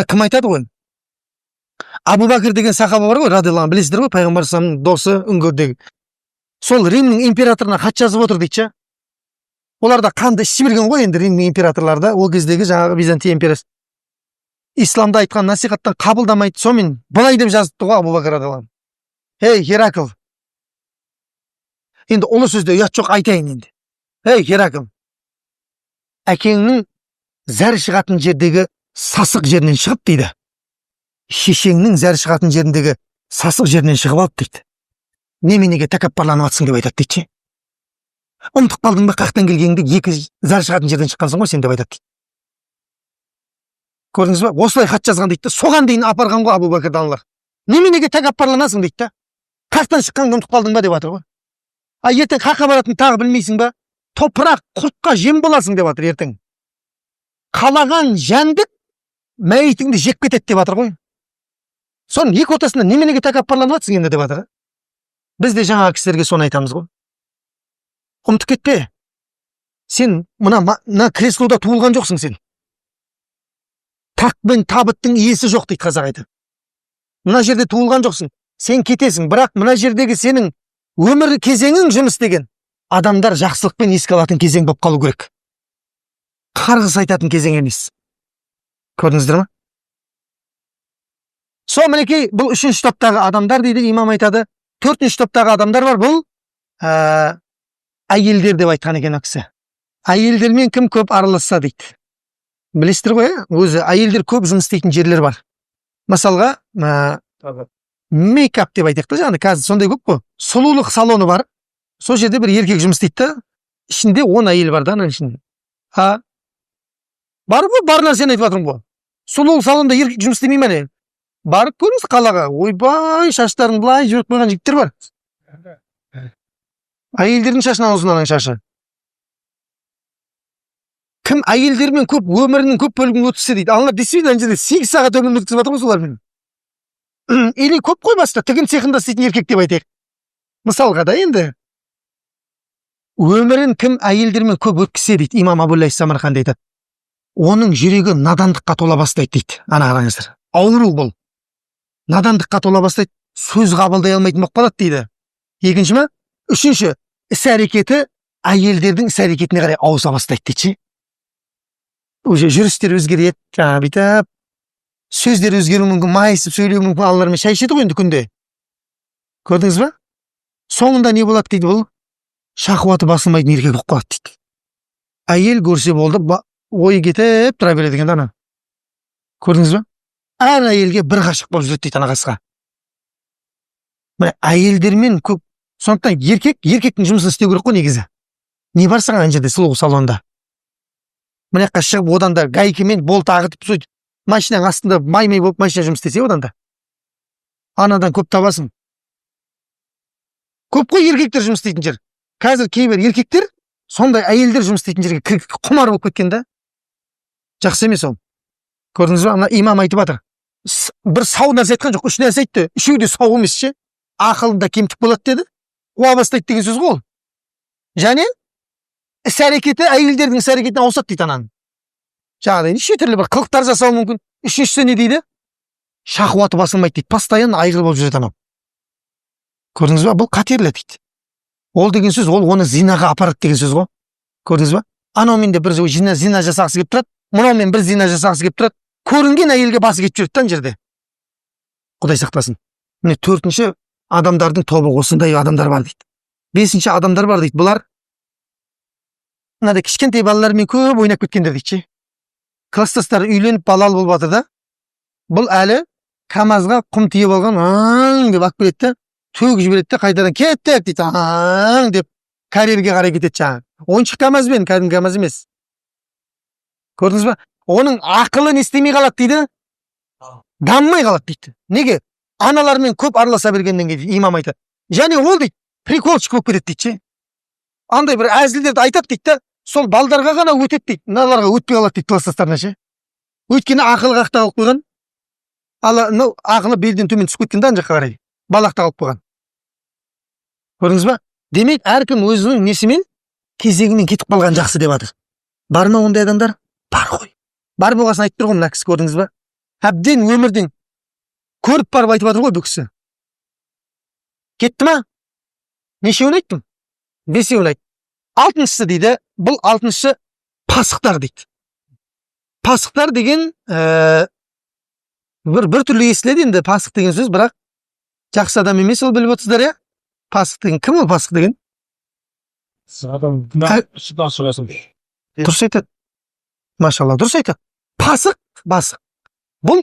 Кім айтады ғой? Абу Бәкір деген сахаба бар ғой, радиаллаху анху, білесіздер ғой, пайғамбар саллаллаху досы үңгірдегі. Сол Римнің императорына хат жазып отыр дейді ше. Оларда қанды ішіп берген ғой енді Римнің императорларда, ол кездегі жаңағы Византия империясы. Исламда айтқан насихаттан қабылдамайды. Сонымен былай деп жазыпты ғой Абу Бәкір радиаллаху анху. Ей Геракл. Енді ұлы сөзде ұят жоқ айтайын енді. Ей Геракл. Әкеңнің зәр шығатын жердегі сасық жерінен шығып дейді. Шешеңнің зәр шығатын жеріндегі сасық жерінен шығып алып дейді. Неменеге тәкаппарланып атсың деп айтады дейді. Ұмытып қалдың ба қаяқтан келгеніңді, екі зәр шығатын жерден шыққансың ғой сен деп айтады дейді. Көрдіңіз ба? Осылай хат жазған дейді. Соған дейін апарған ғой Абу Бәкір даналар. Неменеге тәкаппарланасың дейді. Қаяқтан шыққаныңды ұмытып қалдың ба деп жатыр ғой. Ертең қаққа баратын тағы білмейсің ба? Топырақ құртқа жем боласың деп жатыр ертең. Қалаған жәндік мәйітіңді жеп кетеді деп жатыр ғой. Соның екі ортасында неменеге тәкаппарланып жатсың енді деп жатыр. Біз де жаңа кісілерге соны айтамыз ғой. Ұмытып кетпе. Сен мына креслода туылған жоқсың сен. Тақ пен табыттың иесі жоқ дейді қазақ айтады. Мына жерде туылған жоқсың. Сен кетесің, бірақ мына жердегі сенің өмір кезеңің жұмыс деген адамдар жақсылықпен еске алатын кезең болып қалу керек. Қарғыс айтатын кезең емес. Көрдіңіздер ме? Сол мінекей бұл үшінші топтағы адамдар дейді, имам айтады. Төртінші топтағы адамдар бар, бұл әйелдер деп айтқан екен кісі. Әйелдермен кім көп араласса дейді. Білесіздер ғой, өзі әйелдер көп жұмыс істейтін жерлер бар. Мысалға, мейкап деп айтайық та, жаңағы қазір сондай көп қой. Сұлулық салоны бар. Сол жерде бір еркек жұмыс істейді, ішінде 10 әйел бар да, ананың ішінде. Бар ғой, бар нәрсені айтып жатырмын ғой. Сұлулық салонында еркек жұмыс істемей ме? Барып көріңіз қалаға. Ойбай, шаштарын былай жүріп қойған жігіттер бар. Әйелдердің шашынан ұзын ананың шашы. Кім әйелдермен көп өмірінің көп бөлігін өткізсе дейді. Алар действительно ана жерде 8 сағат өмірін өткізіп жатыр ғой солармен. Или көп қоймасты, тігін цехында істейтін еркек деп айтайық. Мысалға да енді өмірін кім әйелдермен көп өткізсе дейді, имам Абу-Лайс Самарқанди айтады. Оның жүрегі надандыққа тола бастайды дейді. Ана қараңыздар. Ауру бұл. Надандыққа тола бастайды, сөз қабылдай алмайтын болып қалады дейді. Екінші ме? Үшінші, іс-әрекеті әйелдердің іс-әрекетіне қарай ауыса бастайды дейді. Уже жүрістер өзгереді, бүйтіп сөздер өзгеруі мүмкін, майысып сөйлеуі мүмкін, алалармен шай ішеді ғой енді күнде. Көрдіңіз ба? Соңында не болады дейді бұл? Шахуаты басылмайтын еркек болып қалады дейді. Әйел көрсе болды, ойы кетіп тұра береді екен ана. Көрдіңіз ба? Әр әйелге бір ғашық болып жүреді дейді ана қасқа. Міне әйелдермен көп, сондықтан еркектің жұмысын істеу керек қой негізі. Не бар саған ана жерде сұлулық салонында? Міне жаққа шығып одан да гайкамен болт ағытып сөйтіп машинаның астында май болып машина жұмыс істесе одан да. Анадан көп табасың. Көп қой еркектер жұмыс істейтін жер. Қазір кейбір еркектер сондай әйелдер жұмыс істейтін жерге құмар болып кеткен да. Жақсы емес ол. Көрдіңіз ба, ана имам айтып жатыр. Бір сау нәрсе айтқан жоқ, 3 нәрсе айтты. Үшеуі де сау емес ше. Ақылында кемтік болады деді. Қуа бастайды деген сөз ғой ол. Және іс-әрекеті әйелдердің іс-әрекетіне ауысады дейді ананың. Жаңағыдай неше түрлі бір қылықтар жасауы мүмкін. Үшіншісі не дейді? Шахуаты басылмайды дейді. Постоянно айғыр болып жүреді анау. Көрдіңіз ба, бұл қатерлі дейді. Ол деген сөз, ол оны зинаға апарады деген сөз ғой. Көрдіңіз ба? Анаумен де бір зина жасағысы келіп тұрады. Мынаумен бір зина жасағысы келіп тұрады. Көрінген әйелге басы кетіп жүреді ана жерде. Құдай сақтасын. Міне 4-ші адамдардың тобы осындай адамдар бар дейді. 5-ші адамдар бар дейді. Бұлар мынандай кішкентай балалармен көп ойнап кеткендер дейді. Класстастары үйленіп балалы болып жатыр да. Бұл әлі КамАЗға құм тиеп алған, деп алып келеді, төгіп жібереді, қайтадан кеттік дейді, деп карьерге қарай кетеді жаңағы. Ойыншық КамАЗбен, кәдімгі КамАЗ емес. Көрдіңіз ба? Оның ақылы не істемей қалады дейді? Дамымай қалады дейді. Неге? Аналармен көп араласа бергеннен кейін имам айтады. Және ол дейді, приколчик болып кетеді дейді. Андай бір әзілдерді айтады дейді, сол балдарға ғана өтеді дейді. Мыналарға өтпей қалады дейді класстастарына ше. Өйткені ақылы қақта қалып қойған. Ақылы белден төмен түсіп кеткен ана жаққа қарай. Балақта қалып қойған. Көрдіңіз ба? Демек, әркім өзінің несімен кезегімен кетіп қалған жақсы деп жатыр. Бар ма ондай адамдар? Бар ғой. Бар болғасын айтып тұр ғой мына кісі, көрдіңіз ба? Әбден өмірдің көріп барып айтып жатыр ғой бұл кісі. Кетті ма? Нешеуін айттым? 5-еуін айттым. 6-шысы дейді, бұл 6-шы пасықтар дейді. Пасықтар деген бір түрлі естіледі енді пасық деген сөз, бірақ жақсы адам емес, ол біліп отырсыздар, иә? Пасық деген кім ол пасық деген? Дұрыс айтады. Машалла, дұрыс айтады. Пасық. Бұл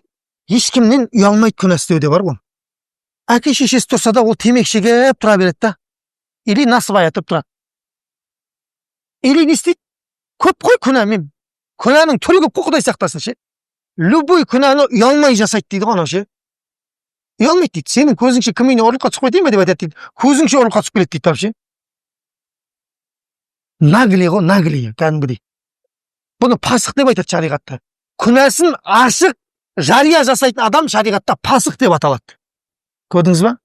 ешкімнен ұялмайды күнә істеуде бар ғой. Әке шешесі тұрса да ол темекі шегіп тұра береді да. Или насыбай айтып тұрады. Или не істейді? Көп қой күнәмен. Күнәнің түрі көп қой, Құдай сақтасын ше. Любой күнәні ұялмай жасайды дейді ғой анау ше. Ұялмайды дейді. Сенің көзіңше кім үйіне ұрлыққа түсіп кетейін бе деп айтады дейді. Көзіңше ұрлыққа түсіп келеді дейді тап ше. Наглый ғой, наглый, кәдімгідей. Бұны пасық деп айтады шариғатта. Күнәсін ашық жария жасайтын адам шариғатта пасық деп аталады. Көрдіңіз ба?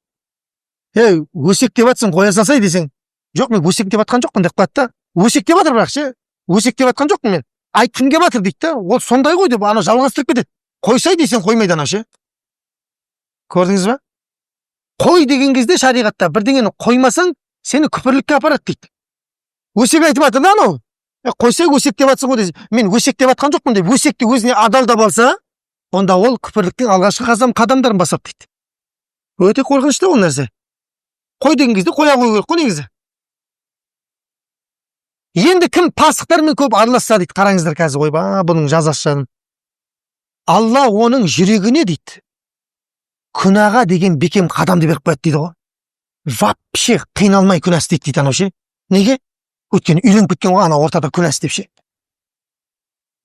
Өсек деп атсың, қоя салсай десең. Жоқ, мен өсек деп атқан жоқпын деп қояды да. Өсек деп атыр бірақ ше. Өсек деп атқан жоқпын мен. Айтқым келіп жатыр дейді да. Ол сондай ғой деп ана жалғастырып кетеді. Қойсай десең қоймайды ана ше. Көрдіңіз ба? Қой деген кезде шариғатта бірдеңені қоймасаң, сені күпірлікке апарады дейді. Өсек айтып жатыр да анау. Қойсай өсек деп атсың ғой десе, мен өсек деп атқан жоқпын деп, өсекті өзіне адалдап алса, онда ол күпірліктің алғашқы қадамдарын басады дейді. Өте қорқынышты ол нәрсе. Қой деген кезде қоя қою керек қой негізі. Енді кім пасықтармен көп араласса дейді, қараңыздар қазір, ойба, бұның жазасы. Алла оның жүрегіне дейді, күнәға деген бекем қадамды беріп қояды дейді ғой. Вообще қиналмай күнә істейді дейді анау ше. Неге? Өйткені үйленіп кеткен ғой ана ортада күнә істеп ше.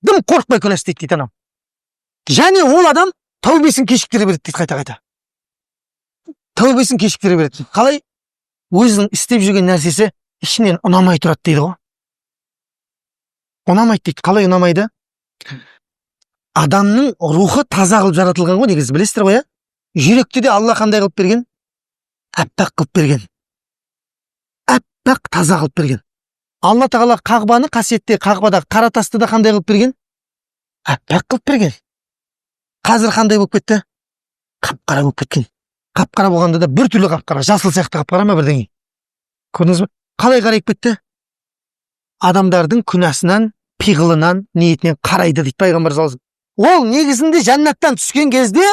Дым қорықпай күнә істейді дейді анау. Және ол адам тәубесін кешіктіре береді дейді қайта-қайта. Тәубесін кешіктіре береді. Қалай? Өзінің істеп жүрген нәрсесі ішінен ұнамай тұрады дейді ғой. Ұнамайды дейді. Қалай ұнамайды? Адамның рухы таза қылып жаратылған ғой негізі, білесіздер ғой, жүректі де Алла қандай қылып берген? Әппақ қылып берген. Әппақ таза қылып берген. Алла тағала қағбаны, қасиетте қағбада қара тасты да қандай қылып берген? Әппақ қылып берген. Қазір қандай болып кетті? Қап-қара болып кеткен. Қап-қара болғанда да бір түрлі қап-қара, жасыл сияқты қап-қара ма бірдеңе? Көрдіңіз бе? Қалай қарайып кетті? Адамдардың күнәсінен, пиғылынан, ниетінен қарайды дейді пайғамбар саллаллаху алейхи вассалам. Ол негізінде жәннаттан түскен кезде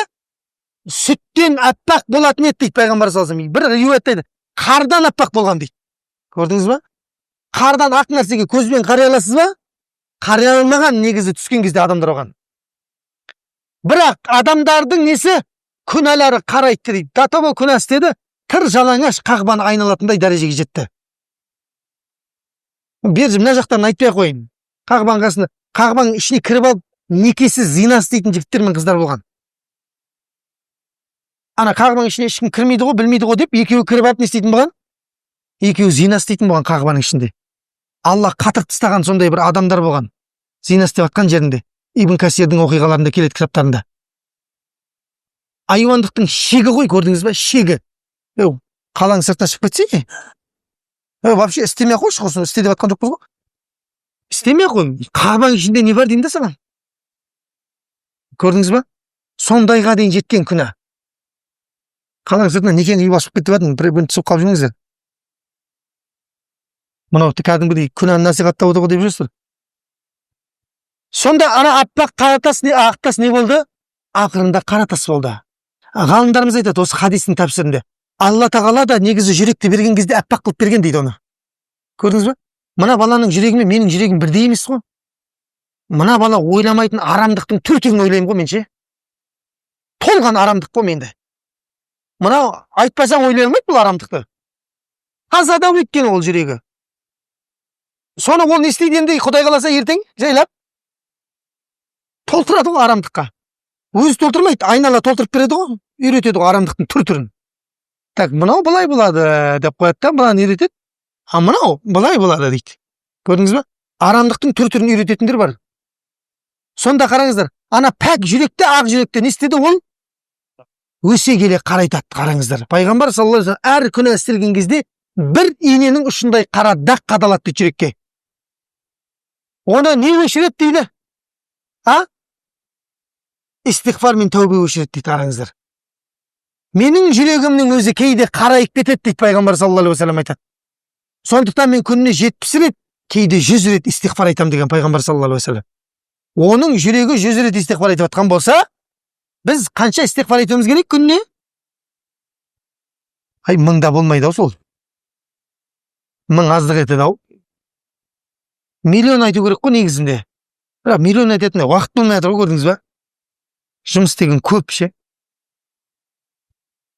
сүттен аппақ болатын еді дейді пайғамбар саллаллаху алейхи вассалам. Бір риуаятта айтады, қардан аппақ болған дейді. Көрдіңіз ба? Қардан ақ нәрсеге көзбен қарай аласыз ба? Қарай алмаған негізі түскен кезде адамдар оған. Бірақ адамдардың несі? Күнәлары қарайды дейді. Датаба күнә істеді, кір жалаңаш қағбаны айналатындай дәрежеге жетті. Берже мына жақтарын айтпай қойын. Қағбаның қасында, қағбаның ішіне кіріп алып, некесіз зина істейтін жігіттер мен қыздар болған. Ана қағбаның ішіне ешкім кірмейді ғой, білмейді ғой деп, екеуі кіріп алып не істейтін болған? Екеуі зина істейтін болған қағбаның ішінде. Алла қатырып тастаған сондай бір адамдар болған. Зина істеп жатқан жерінде. Ибн Касирдің оқиғаларында келеді кітаптарында. Айуандықтың шегі ғой, көрдіңіз ба? Шегі. Қаланың сыртына шығып кетсе, вообще істемей ақ қойшы, осыны істе деп жатқан жоқпыз ғой. Істемей ақ қой. Қабаның ішінде не бар деймін да саған. Көрдіңіз ба? Сондайға дейін жеткен күнә. Қаланың сыртына некені үй басып кетіп жатырмын, бір түсіп қалып жүрмеңіздер. Мынау кәдімгідей күнәні насихаттап отыр ғой деп жүрсіздер. Сонда ана аппақ қаратас не ақтас не болды? Ақырында қаратас болды. Ғалымдарымыз айтады осы хадистің тәпсірінде. Алла тағала да негізі жүректі берген кезде аппақ қылып берген дейді оны. Көрдіңіз ба? Мына баланың жүрегі мен менің жүрегім бірдей емес қой. Мына бала ойламайтын арамдықтың түр-түрін ойлаймын ғой мен ше. Толған арамдық қой менде. Мынау айтпасаң ойлай алмайды бұл арамдықты. Тазада өткен ол жүрегі. Соны ол не істейді енді Құдай қаласа ертең жайлап толтырады ғой арамдыққа. Өзі толтырмайды, айнала толтырып береді ғой, үйретеді ғой арамдықтың түр-түрін. Так, мынау былай болады деп қояды да, мынаны үйретеді. А мынау былай болады дейді. Көрдіңіз ба? Арамдықтың түр-түрін үйрететіндер бар. Сонда қараңыздар, ана пәк жүректе, ақ жүректе не істеді ол? Өсе келе қарайтады, қараңыздар. Пайғамбар саллаллаху алейхи ва саллям әр күнә істелген кезде бір иненің ұшындай қара дақ қадалады дейді жүрекке. Оны не өшіреді дейді? Истиғфар мен тәубе өшіреді дейді, қараңыздар. Менің жүрегімнің өзі кейде қарайып кетеді дейді пайғамбар саллаллаху алейхи ва саллям айтады. Сондықтан мен күніне 70 рет, кейде 100 рет истиғфар айтам деген пайғамбар саллаллаху алейхи ва саллям. Оның жүрегі 100 рет истиғфар айтып жатқан болса, біз қанша истиғфар айтуымыз керек күніне? Ай, 1000 болмайды ау сол. 1000 аздық етеді ау. Миллион айту керек қой негізінде. Бірақ миллион айтатын уақыт болмай жатыр ғой, көрдіңіз ба? Жұмыс деген көп ше.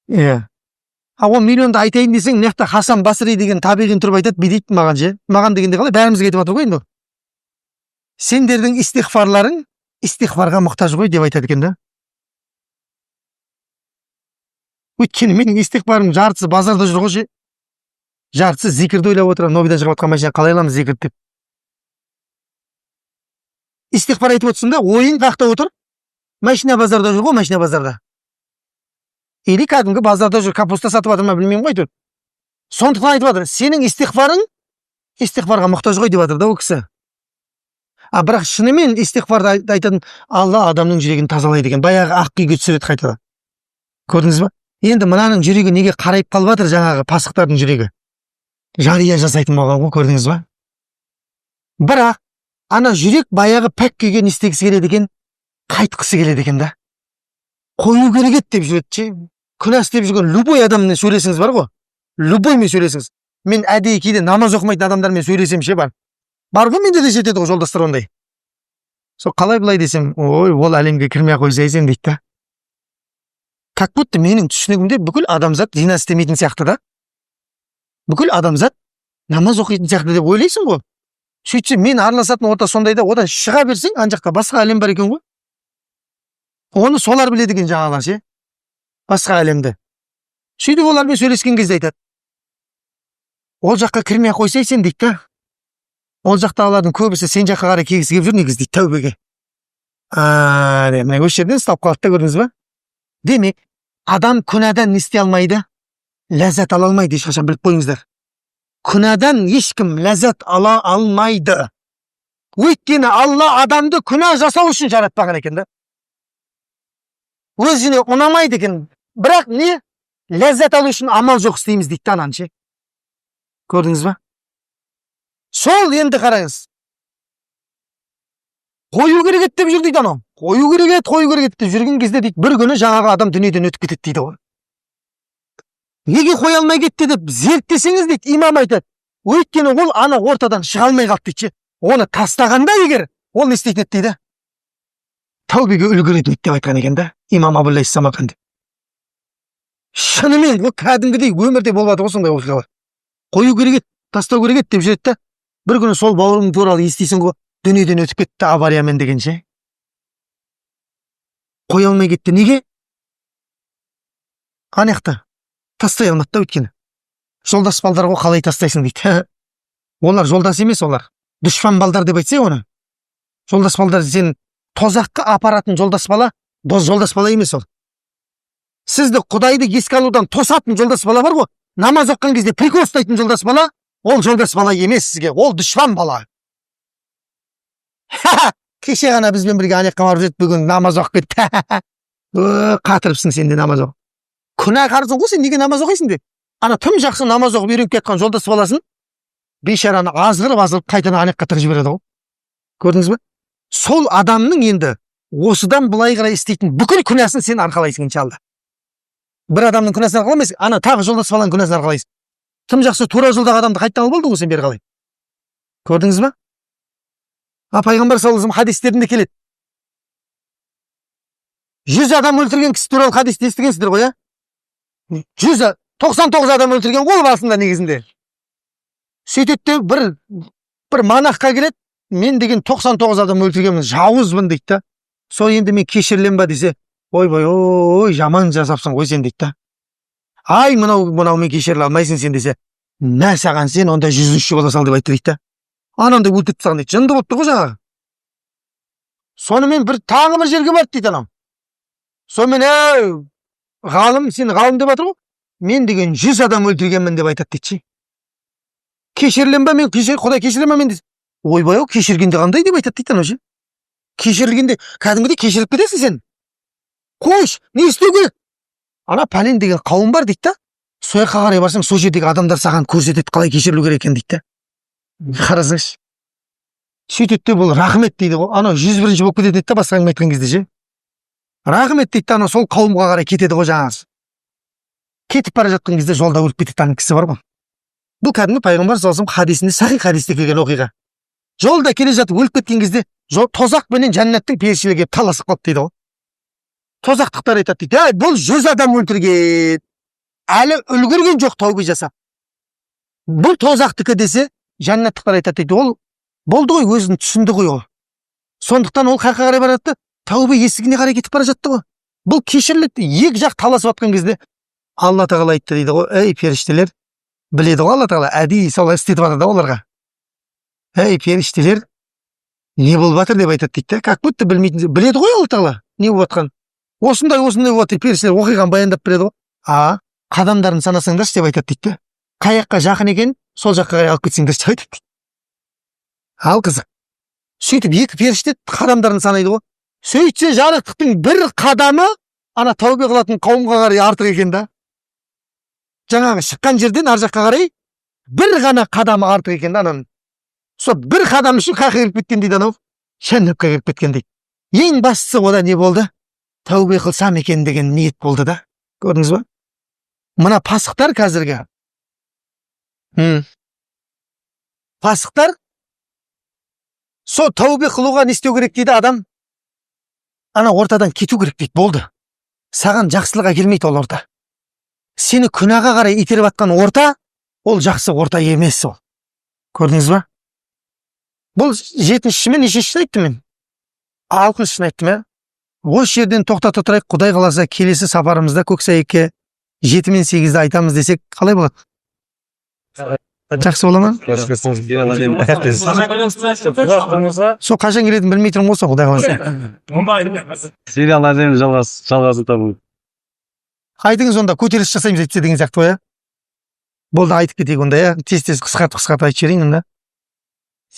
Ол миллионды айтайын десең, мына Хасан Басри деген табиғин тұрып айтады, бүйдейді маған ше. Маған дегенде қалай бәрімізге айтып жатыр ғой енді. Сендердің истиғфарларың истиғфарға мұқтаж ғой деп айтады екен да. Өйткені менің истиғфарым жартысы базарда жүр ғой ше. Жартысы зикірді ойлап отырам, новидан шығып жатқан машина қалай аламыз зикірді деп. Истиғфар айтып отырсың да, ойың қақта отыр. Машина базарда жүр ғой, машина базарда. Или кәдімгі базарда жүр, капуста сатып жатыр ма білмеймін ғой әйтеуір. Сондықтан айтып жатыр, сенің истиғфарың истиғфарға мұқтаж ғой деп жатыр да ол кісі. Бірақ шынымен истиғфарды айтатын Алла адамның жүрегін тазалайды екен. Баяғы ақ күйге түсіреді қайтадан. Көрдіңіз ба? Енді мынаның жүрегі неге қарайып қалып жатыр, жаңағы пасықтардың жүрегі? Жария жасайтын болған ғой, көрдіңіз ба? Бірақ ана жүрек баяғы пәк күйге не істегісі келеді екен? Қайтқысы келеді екен да. Қою керек еді деп жүреді ше. Күнә істеп жүрген любой адаммен сөйлесіңіз бар ғой. Любоймен сөйлесіңіз. Мен әдейі кейде намаз оқымайтын адамдармен сөйлесем ше бар. Бар ғой менде де жетеді ғой жолдастар ондай. Сол қалай былай десем, ой, ол әлемге кірмей қойса екен дейді да. Как будто менің түсінігімде бүкіл адамзат зина істемейтін сияқты да. Бүкіл адамзат намаз оқитын сияқты деп ойлайсың ғой. Сөйтсе мен араласатын орта сондайда, одан шыға берсең, ан жақта басқа әлем бар екен ғой. Оны солар біледі екен жаңалар ше. Басқа әлемді. Сөйтіп олармен сөйлескен кезде айтады. Ол жаққа кірмей қойса сен дейді да. Ол жақтағылардың көбісі сен жаққа қарай келгісі келіп жүр негізі дейді тәубеге. Мына осы жерден ұстап қалды да, көрдіңіз ба? Демек, адам күнәдан не істей алмайды? Ләззат ала алмайды, ешқашан біліп қойыңыздар. Күнәдан ешкім ләззат ала алмайды. Өйткені Алла адамды күнә жасау үшін жаратпаған екен да. Өзіне ұнамайды екен. Бірақ не? Ләззат алу үшін амал жоқ істейміз дейді анан ше. Көрдіңіз ба? Сол енді қараңыз. Қою керек еді деп жүр дейді анау. Қою керек еді деп жүрген кезде дейді, бір күні жаңағы адам дүниеден өтіп кетеді дейді ғой. Неге қоя алмай кетті деп зерттесеңіз дейді, имам айтады. Өйткені ол ана ортадан шыға алмай қалды дейді. Оны тастағанда егер, ол не істейтін еді дейді. Тәубеге үлгеретін деп айтқан екен да, имам Абу-Лайс Самарқанди. Шынымен бұл кәдімгідей өмірде болады осындай оқиғалар. Қою керек еді, тастау керек еді деп жүреді да, бір күні сол бауырың туралы естисің ғой, дүниеден өтіп кетті авариямен дегенше. Қоя алмай кетті, неге? Анаяқта тастай алмады да өйткені. Жолдас балдар ғой, қалай тастайсың дейді. Олар жолдас емес, олар дұшпан балдар деп айтса оны. Жолдас балдар сен тозаққа апаратын жолдас бала, жолдас бала емес ол. Сізді Құдайды еске алудан тосатын жолдас бала бар ғой, намаз оққан кезде прикол ұстайтын жолдас бала, ол жолдас бала емес сізге, ол дұшпан бала. Кеше ғана бізбен бірге анекқа барып жүрді, бүгін намаз оқып кетті. Қатырыпсың сен де намаз оқып. Күнәһарсың ғой сен, неге намаз оқисың деп. Ана тым жақсы намаз оқып үйреніп кеткен жолдас баласын, бейшараны азғырып қайтадан анекқа тығып жібереді ғой. Көрдіңіз бе? Сол адамның енді осыдан былай қарай істейтін бүкіл күнәсін сен арқалайсың иншалла. Бір адамның күнәсін арқаламайсың, ана тағы жолдас баланың күнәсін арқалайсың. Тым жақсы тура жолдағы адамды қайтtan алып алдың ғой сен бері қалай. Көрдіңіз бе? Пайғамбар саллаллаху алейхи вассалам хадистерінде келеді. 100 адам өлтірген кісі туралы хадисті естігенсіздер ғой, 99 адам өлтірген ғой басында негізінде. Сөйтеді де бір монахқа келеді, мен деген 99 адам өлтіргенмін, жауызбын дейді да. Сол енді мен кешірілем ба десе, ой, жаман жасапсың ғой сен дейді да. Ай, мынау мен кешіріле алмайсың сен десе, мә саған сен онда 100-ші бола сал деп айтты дейді да. Анамды өлтіріп тастаған дейді, жынды болып тұр ғой жаңағы. Сонымен тағы бір жерге барды дейді анам. Сонымен, ғалым, сен ғалым деп жатыр ғой, мен деген 100 адам өлтіргенмін деп айтады дейді. Кешірілем ба мен, Құдай кешірілем ба мен десе, ойбай-ау, кешіргенде қандай деп айтады дейді анау. Кешірілгенде кәдімгідей кешіріп кетесің сен. Қойш, не істеу керек? Ана пәлен деген қауым бар дейді да. Сол жаққа қарай барсаң, сол жердегі адамдар саған көрсетеді қалай кешірілу керек екен дейді да. Қарасаңшы. Сөйтеді де бұл рахмет дейді ғой. Анау 101-ші болып кетеді дейді да, басқа әңгіме айтқан кезде ше. Рахмет дейді да, анау сол қауымға қарай кетеді ғой жаңағы. Кетіп бара жатқан кезде жолда өліп кететін кісі бар ғой. Бұл кәдімгі пайғамбар саллаллаху алейхи вассалам хадисінде, сахих хадисте келген оқиға. Жолда келе жатып өліп кеткен кезде тозақ пенен жәннаттың періштелері келіп таласып қалды дейді ғой. Тозақтықтар айтады дейді, бұл 100 адам өлтірген, әлі үлгерген жоқ тәубе жасап. Бұл тозақтікі десе, жәннаттықтар айтады дейді, ол болды ғой, өзін түсінді ғой ол. Сондықтан ол қаққа қарай барады, тәубе есігіне қарай кетіп бара жатты ғой. Бұл кешіріледі, екі жақ таласып жатқан кезде Алла тағала айтты дейді ғой, ей періштелер, біледі ғой Алла тағала, әдейі солай істетіп жатыр да оларға. Ей періштелер, не болып жатыр деп айтады дейді, как будто білмейтін, біледі ғой Алла тағала не болып жатқан. Осындай болып жатыр, періштелер оқиғаны баяндап береді ғой. Қадамдарын санасаңдаршы деп айтады дейді. Қай жаққа жақын екен, сол жаққа қарай алып кетсеңдерші деп айтады дейді. Ал қызық. Сөйтіп екі періште қадамдарын санайды ғой. Сөйтсе жарықтықтың бір қадамы ана тәубе қылатын қауымға қарай артық екен да. Жаңағы шыққан жерден ар жаққа қарай бір ғана қадамы артық екен да ананың. Сол бір қадам үшін қаққа келіп кеткен дейді анау. Жәннатқа келіп кеткен дейді. Ең бастысы ода не болды? Тәубе қылсам екен деген ниет болды да. Көрдіңіз ба? Мына пасықтар қазіргі. Пасықтар сол тәубе қылуға не істеу керек дейді адам? Ана ортадан кету керек дейді, болды. Саған жақсылық әкелмейді ол орта. Сені күнәға қарай итеріп атқан орта, ол жақсы орта емес ол. Көрдіңіз ба? Бұл 7-ші мен нешешісін айттым мен? 6-шысын айттым, ә? Осы жерден тоқтата тұрайық, Құдай қаласа келесі сапарымызда Көксайекке 7 мен 8-ді айтамыз десек, қалай болады? Жақсы бола ма? Сол қашан келетін білмей тұрмын ғой, Құдай қаласа. Сериал әдемі жалғасы табу. Айтыңыз онда, көтеріліс жасаймыз айтса деген сияқты ғой, болды, айтып кетейік онда, тез-тез қысқартып айтып жіберейін онда.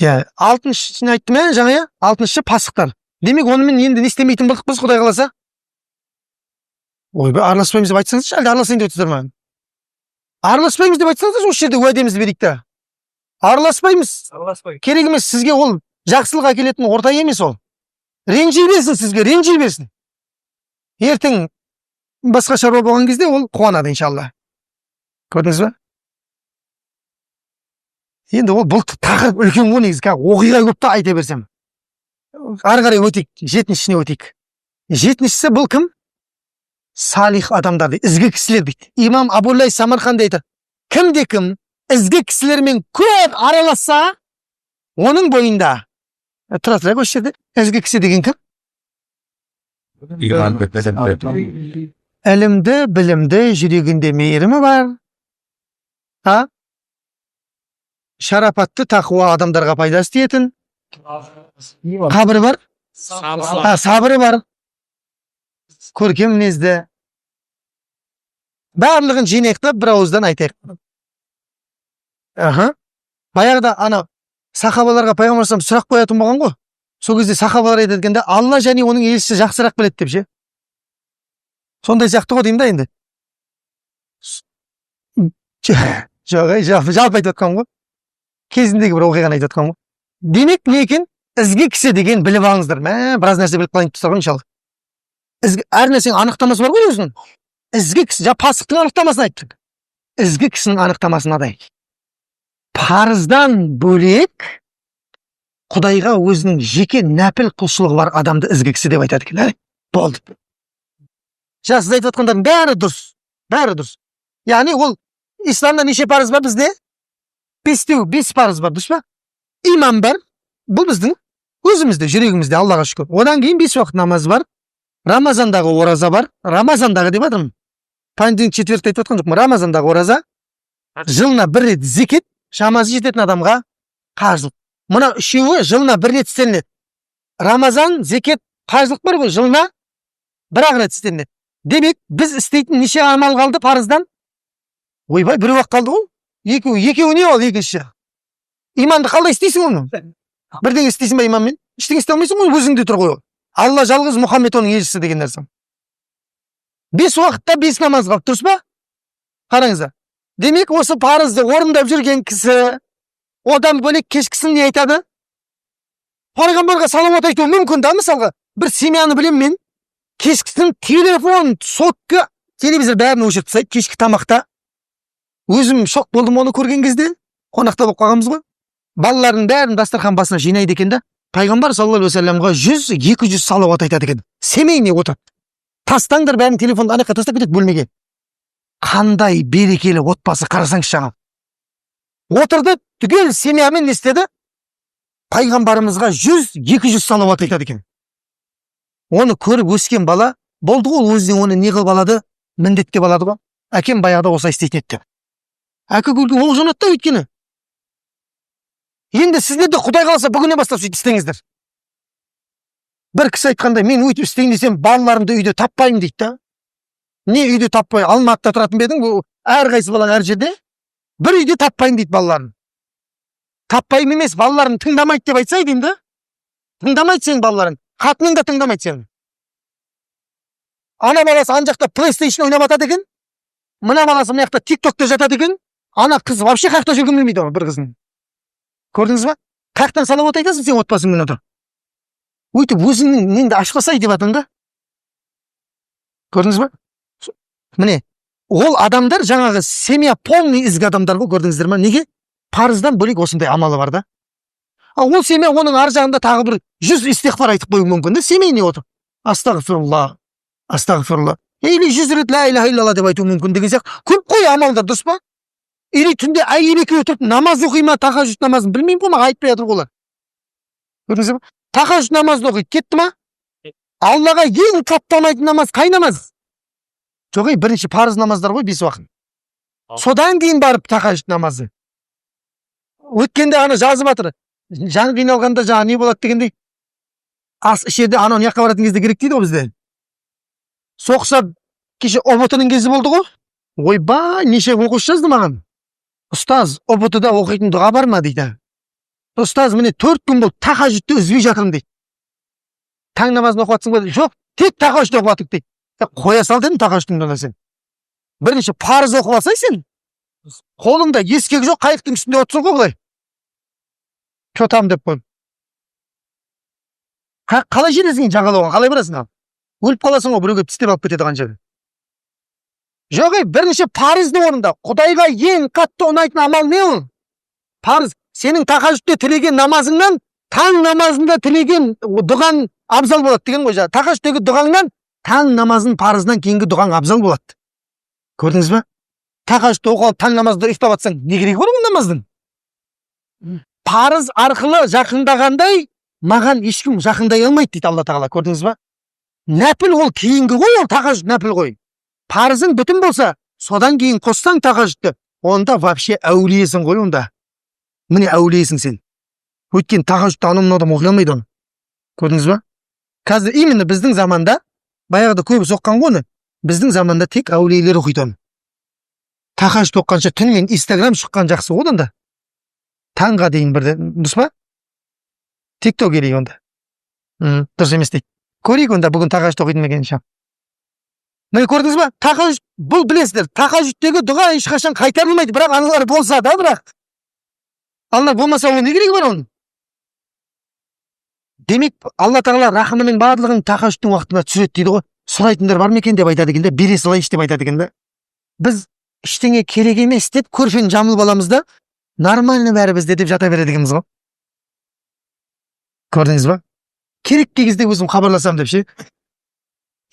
6-шыны айттым жаңа, 6-шы пасықтар. Демек, онымен енді не істемейтін болдық біз, Құдай қаласа? Ойбай, араласпаймыз деп айтсаңызшы, әлде араласайын деп отырсыздар ма? Араласпаймыз деп айтсаңыздар, осы жерде уәдемізді берейік та. Араласпаймыз. Керек емес, сізге ол жақсылық әкелетін орта емес ол. Ренжи берсін сізге, ренжи берсін. Ертең басқа шаруа болған кезде ол қуанады иншалла. Көрдіңіз ба? Енді ол бұл тақырып үлкен ғой негізі, оқиға көп та айта берсем. Ары қарай өтейік, 7-шісіне өтейік. 7-шісі бұл кім? Салих адамдар дейді, ізгі кісілер дейді. Имам Абулай Самарқанды айтады. Кімде кім ізгі кісілермен көп араласса, оның бойында. Тұра тұрайық осы жерде. Ізгі кісі деген кім? Ілімді, білімді, жүрегінде мейірімі бар. Шарапатты, тақуа адамдарға пайдасы тиетін. Қабірі бар. Сабыры бар, көркем мінезді. Барлығын жинақтап бір ауыздан айтайық. Баяғыда ана сахабаларға пайғамбар сұрақ қоятын болған ғой. Сол кезде сахабалар айтады, Алла және оның елшісі жақсырақ біледі деп ше. Сондай сияқты ғой деймін да енді. Жалпы айтып жатқаным ғой. Кезіндегі бір оқиғаны айтып жатқаным ғой. Демек не екен? Ізгі кісі деген біліп алыңыздар. Біраз нәрсе біліп қалайын тұстар ғой иншалла. Әр нәрсенің анықтамасы бар ғой өзінің. Ізгі кісі, пасықтың анықтамасын айттық. Ізгі кісінің анықтамасын адайық. Парыздан бөлек Құдайға өзінің жеке нәпіл құлшылығы бар адамды ізгі кісі деп айтады екен. Болды. Сіз айтып жатқандардың бәрі дұрыс. Бәрі дұрыс. Яғни ол исламда неше парыз бар бізде? 5 парыз бар, дұрыс па? Иман бар. Бұл біздің өзімізде, жүрегімізде, Аллаға шүкір. Одан кейін 5 уақыт намаз бар. Рамазандағы ораза бар. Рамазандағы деп жатырмын. Понедельник, четверг айтып жатқан жоқпын. Рамазандағы ораза. Жылына бір рет зекет, шамасы жететін адамға қаржылық. Мына үшеуі жылына бір рет істелінеді. Рамазан, зекет, қаржылық бар ғой, жылына бір-ақ рет істелінеді. Демек, біз істейтін неше амал қалды парыздан? Ойбай, бір уақыт қалды ғой. Екеуі не ол екінші? Иманды қалай істейсің оны? Бірден істейсің ба иманмен? Ештеңе істей алмайсың ғой, өзіңде тұр ғой. Алла жалғыз, Мұхаммед оның елшісі деген нәрсе. 5 уақытта 5 намаз қалды, дұрыс па? Қараңыздар. Демек, осы парызды орындап жүрген кісі одан бөлек кешкісін не айтады? Пайғамбарға салауат айту мүмкін да, мысалға. Бір семьяны білем мен. Кешкісін телефон, сотка, телевизор бәрін өшіріп тастайды кешкі тамақта. Өзім шок болдым оны көрген кезде. Қонақта болып қалғанбыз ғой. Балалардың бәрін дастархан басына жинайды екен да. Пайғамбар саллаллаху алейхи вассаламға 100-200 салауат айтады екен. Семейіне отырып. Тастаңдар бәрін телефонды анаққа тастап кетеді бөлмеге. Қандай берекелі отбасы, қарасаңыз жаңа. Отырды, түгел семьямен не істеді? Пайғамбарымызға 100-200 салауат айтады екен. Оны көріп өскен бала, болды ғой, өзіне оны не қылып алады? Міндеттеп алады ғой. Әкем баяғыда осылай істейтін еді деп. Әке көрген ол жанатта өйткені. Енді сіздер де Құдай қаласа бүгіннен бастап сөйтіп істеңіздер. Бір кісі айтқандай, мен өйтіп істейін десем, балаларымды үйде таппаймын дейді да. Не үйде таппай, Алматыда тұратын бедің, бұл әрқайсы балаң әр жерде. Бір үйде таппайын дейді балаларын. Таппайым емес, балаларын тыңдамайды деп айтсай деймін да. Тыңдамайды сен балаларын. Қатының да тыңдамайды сен. Ана баласы ана жақта PlayStation ойнап жатады екен. Мына баласы мына жақта TikTok'та жатады екен. Ана қыз вообще қақта жүргім келмейді оны, бір қызын. Көрдіңіз ба? Қақтан салауат айтасың сен отбасыңмен отыр. Өйтіп өзіңнің неңді ашпасай деп атың да. Көрдіңіз ба? Міне, ол адамдар жаңағы семья полный ізгі адамдар ғой, көрдіңіздер ма? Неге? Парыздан бөлек осындай амалы бар да. Ол семья оның ар жағында тағы бір 100 истиғфар айтып қою мүмкін да, семейіне отыр. Астағфирулла, астағфирулла. Или 100 рет ла иляха иллалла деп айту мүмкін деген сияқты. Көп қой амалдар, дұрыс па? Или түнде әйел екеуі тұрып намаз оқи ма, тахажжуд намазын білмеймін ғой, маған айтпай жатыр олар. Көрдіңіз ба? Тахажжуд намазын оқиды, кетті ма? Аллаға ең қаттамайтын намаз қай намаз? Жоқ, бірінші парыз намаздар ғой, 5 уақыт. Содан кейін барып тахажжуд намазы. Өткенде ана жазып жатыр. Жан қиналғанда жаңа не болады дегендей. Ас ішерде анау яққа баратын кезде керек дейді ғой бізде. Соқса кеше ұбт-ның кезі болды ғой. Ойбай, неше оқушы жазды маған. Ұстаз, ұбт-да оқитын дұға бар ма дейді. Ұстаз, міне 4 күн болды тахажжудты үзбей жатырмын дейді. Таң намазын оқып жатсың ба? Жоқ, тек тахажжуд оқып жатырмын дейді. Қоя сал дедім тахажжудтың да сен. Бірінші парыз оқып алсай сен. Қолыңда ескек жоқ, қайықтың үстінде отырсың ғой былай. Көтам деп қойып. Қалай жетесің жағалауға, қалай барасың ал? Өліп қаласың ғой, біреуге тістеп алып кетеді қанша. Жоқ, бірінші парызды орында. Құдайға ең қатты ұнайтын амал не ол? Парыз. Сенің тахажжудта тілеген намазыңнан таң намазында тілеген дұғаң абзал болады деген ғой. Тахажжудтегі дұғаңнан таң намазын парыздан кейінгі дұғаң абзал болады. Көрдіңіз ба? Тахажжудты оқып таң намазды ұйықтап жатсаң, не керегі бар ол намаздың? Парыз арқылы жақындағандай, маған ешкім жақындай алмайды дейді Алла Тағала. Көрдіңіз ба? Нәпіл ол кейінгі ғой, ол тахажжуд нәпіл ғой. Парызың бүтін болса, содан кейін қоссаң тахажжудты, онда вообще әулиесің ғой онда. Міне әулиесің сен. Өткен тахажжудты анау адам оқи алмайды оны. Көрдіңіз ба? Қазір именно біздің заманда, баяғыда көбі соққан ғой оны, біздің заманда тек әулиелер оқиды оны. Тахажжуд оққанша түнімен Инстаграм шыққан жақсы ғой онда. Таңға дейін бірде, дұрыс па? TikTok керек онда. Дұрыс емес дейді. Көрейік онда бүгін тахажжуд оқиды ма екен иншалла. Міне көрдіңіз ба? Тахажжуд, бұл білесіздер, тахажжудтегі дұға ешқашан қайтарылмайды, бірақ аналар болса да, бірақ аналар болмаса оның не керегі бар оның? Демек, Алла Тағала рахымының барлығын тахажжудтың уақытына түсіреді дейді ғой. Сұрайтындар бар ма екен деп айтады екен де, бере салайыншы деп айтады екен де. Біз ештеңе керек емес деп көрпені жамылып аламыз да, нормально бәрі бізде деп жата береді екенбіз ғой. Көрдіңіз ба? Керек кезде өзім хабарласам деп ше.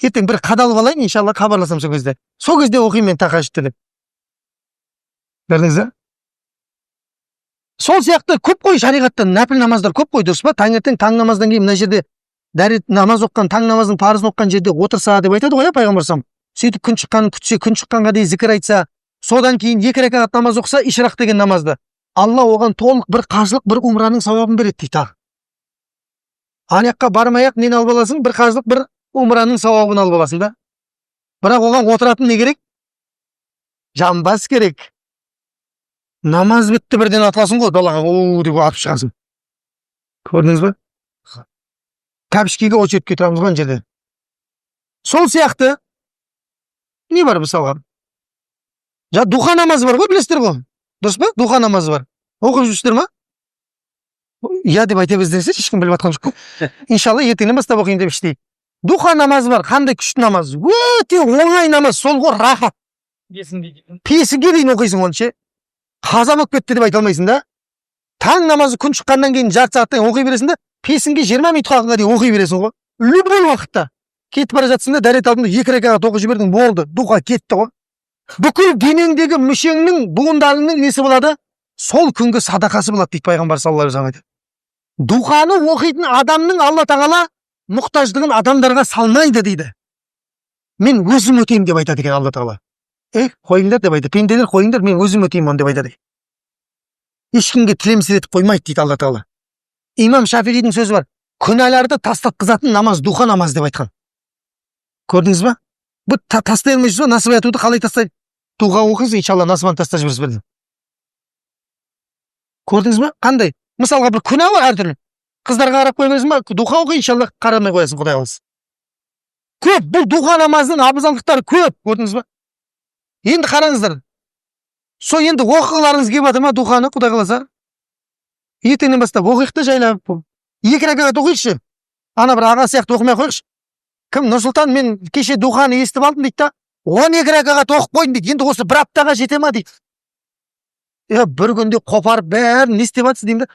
Ертең бір қадалып алайын, иншалла хабарласам сол кезде. Сол кезде оқимын мен тахажжудты деп. Көрдіңіз ба? Сол сияқты көп қой шариғатта нәпіл намаздар көп қой, дұрыс па? Таңертең таң намаздан кейін мына жерде дәрет намаз оққан, таң намазының парызын оққан жерде отырса деп айтады ғой, пайғамбар салам. Сөйтіп күн шыққанын күтсе, күн шыққанға дейін зікір айтса, содан кейін 2 ракат намаз оқса, ишрақ деген намазды, Алла оған толық бір қажылық, бір умраның сауабын береді дейді. Аяққа бармай-ақ нені алып аласың? Бір қажылық, бір умраның сауабын алып аласың да. Бірақ оған отыратын не керек? Жамбас керек. Намаз бітті бірден атыласың ғой, далаға оу деп атып шығасың. Көрдіңіз ба? Кәпішкеге очередке тұрамыз ғой жерде. Сол сияқты не бар мысалға? Духа намазы бар ғой, білесіздер ғой. Дұрыс па? Духа намазы бар. Оқып жүрсіздер ма? Я деп айта берсеңіздер, ешкім біліп жатқан жоқ. Иншалла ертеңнен бастап оқиын деп іштейік. Духа намазы бар, қандай күшті намаз. Өте оңай намаз, сол ғой рахат. Песінге дейін оқисың оны ше. Қаза болып кетті деп айта алмайсың да. Таң намазы күн шыққаннан кейін жарты сағаттан оқи бересің да, песінге 20 минут қалғанға дейін оқи бересің ғой. Любой уақытта. Кетіп бара жатсың да, дәрет алдында 2 ракат оқып жібердің, болды, духа кетті ғой. Бүкіл денеңдегі мүшеңнің, буындарыңның несі болады? Сол күнгі садақасы болады дейді пайғамбар саллаллаху алейхи ва саллям. Духаны оқитын адамның Алла Тағала мұқтаждығын адамдарға салмайды дейді. Мен өзім өтеймін деп айтады екен Алла Тағала. Қойыңдар деп айтады. Пенделер қойыңдар, мен өзім өтеймін оны деп айтады. Ешкімге тілемсіретіп қоймайды дейді Алла Тағала. Имам Шафиғидің сөзі бар. Күнәларды тастатқызатын намаз духа намаз деп айтқан. Көрдіңіз ба? Бұл тастай алмайсыз ба? Насыбай атуды қалай тастайды? Духа оқисыз, иншалла насыбаны тастап жіберсіз бірден. Көрдіңіз ба? Қандай? Мысалға бір күнә бар әртүрлі. Қыздарға қарап қоя бересің ба? Духа оқи, иншалла қарамай қоясың, Құдай қаласа. Көп, бұл духа намазының абзалдықтары көп, көрдіңіз ба? Енді қараңыздар. Сол енді оқығыларыңыз келіп жатыр ма духаны, Құдай қаласа? Ертеңнен бастап оқиық та жайлап. 2 ракат оқиықшы. Ана бір аға сияқты оқымай қойықшы. Кім? Нұрсұлтан, мен кеше духаны естіп алдым дейді да. 12 ракат оқып қойдым дейді. Енді осы бір аптаға жете ма дейді. Бір күнде қопарып бәрін не істеп жатсыз деймін да.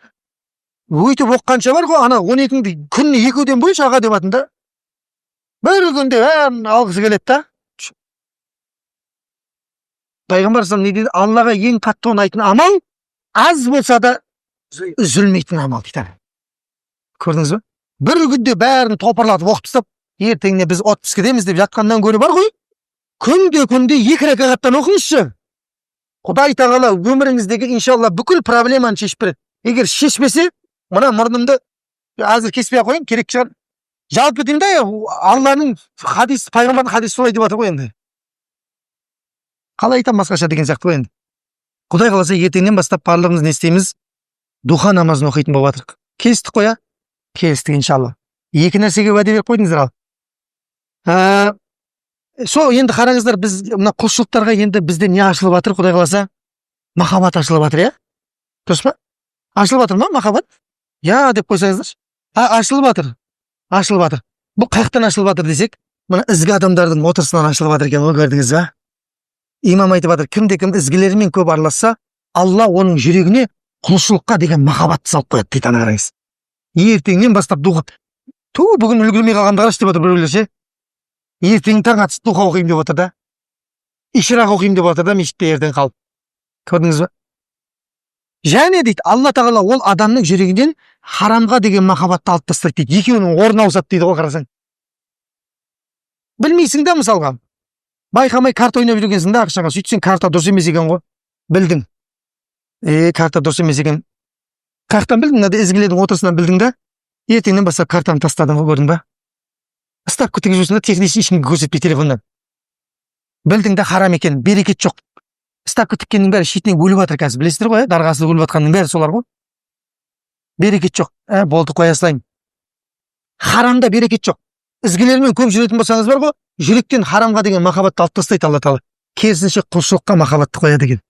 Өйтіп оққанша бар ғой, ана 12-ді күніне 2-ден бойынша аға деп атын да. Бір күнде бәрін алғысы келеді да. Пайғамбар салам не дейді? Аллаға ең қатты ұнайтын амал аз болса да үзілмейтін амал дейді. Көрдіңіз ба? Бір күнде бәрін топырлатып оқып тастап, ертеңіне біз отпуск кетеміз деп жатқаннан гөрі бар ғой. Күнде 2 ракаттан оқыңызшы. Құдай Тағала өміріңіздегі иншалла бүкіл проблеманы шешіп береді. Егер шешпесе, мына мұрнымды азыр кеспей қойын, керек шығар. Жалпы деймін да, Алланың хадис, пайғамбардың хадис солай деп жатыр ғой енді. Қалай айтам басқаша деген сияқты ғой енді. Құдай қаласа ертеңнен бастап барлығымыз не істейміз? Духа намазын оқитын болып жатырық. Келістік қой, келістік иншалла. 2 нәрсеге уәде беріп қойдыңыздар ал. Сол енді қараңыздар, біз мына құлшылықтарға енді бізде не ашылып жатыр, Құдай қаласа? Махаббат ашылып жатыр, иә? Дұрыс па? Ашылып жатыр ма махаббат? Я деп қойсаңыздар. Ашылып жатыр. Ашылып жатыр. Бұл қаяқтан ашылып жатыр десек, мына ізгі адамдардың отырысынан ашылып жатыр екен, көрдіңіз ба? Имам айтып жатыр, кімде-кім ізгілерімен көп араласса, Алла оның жүрегіне құлшылыққа деген махаббатты салып қояды дейді, ана қараңыз. Ертеңнен бастап духа. Бүгін үлгермей қалғанды қарашы деп отыр біреулер ше. Ертең таң атып духа оқимын деп отыр да. Ишрақ оқимын деп отыр да, мешітте ертең қалып. Көрдіңіз ба? Және дейді, Алла Тағала ол адамның жүрегінен харамға деген махаббатты алып тастайды дейді. Екеуінің орны ауысады дейді ғой, қарасаң. Білмейсің да мысалға. Байқамай карта ойнап жүргенсің да ақшаға, сөйтсең карта дұрыс емес екен ғой. Білдің. Карта дұрыс емес екен. Қаяқтан білдің, ізгілердің отырысынан білдің да, ертеңнен бастап картаны тастадың ғой, көрдің ба? ставка тігізбесін техничный ешкімге көрсетпей телефоннан. Білдің де харам екен, берекет жоқ. Ставка тіккеннің бәрі шетінен өліп жатыр қазір, білесіздер ғой, дарғасы өліп жатқанның бәрі солар ғой. Берекет жоқ. Болды, қоя салайын. Харамда берекет жоқ. Ізгілермен көп жүретін болсаңыз бар ғой, жүректен харамға деген махаббатты алып тастайды Алла Тағала. Керісінше құлшылыққа махаббатты қояды екен.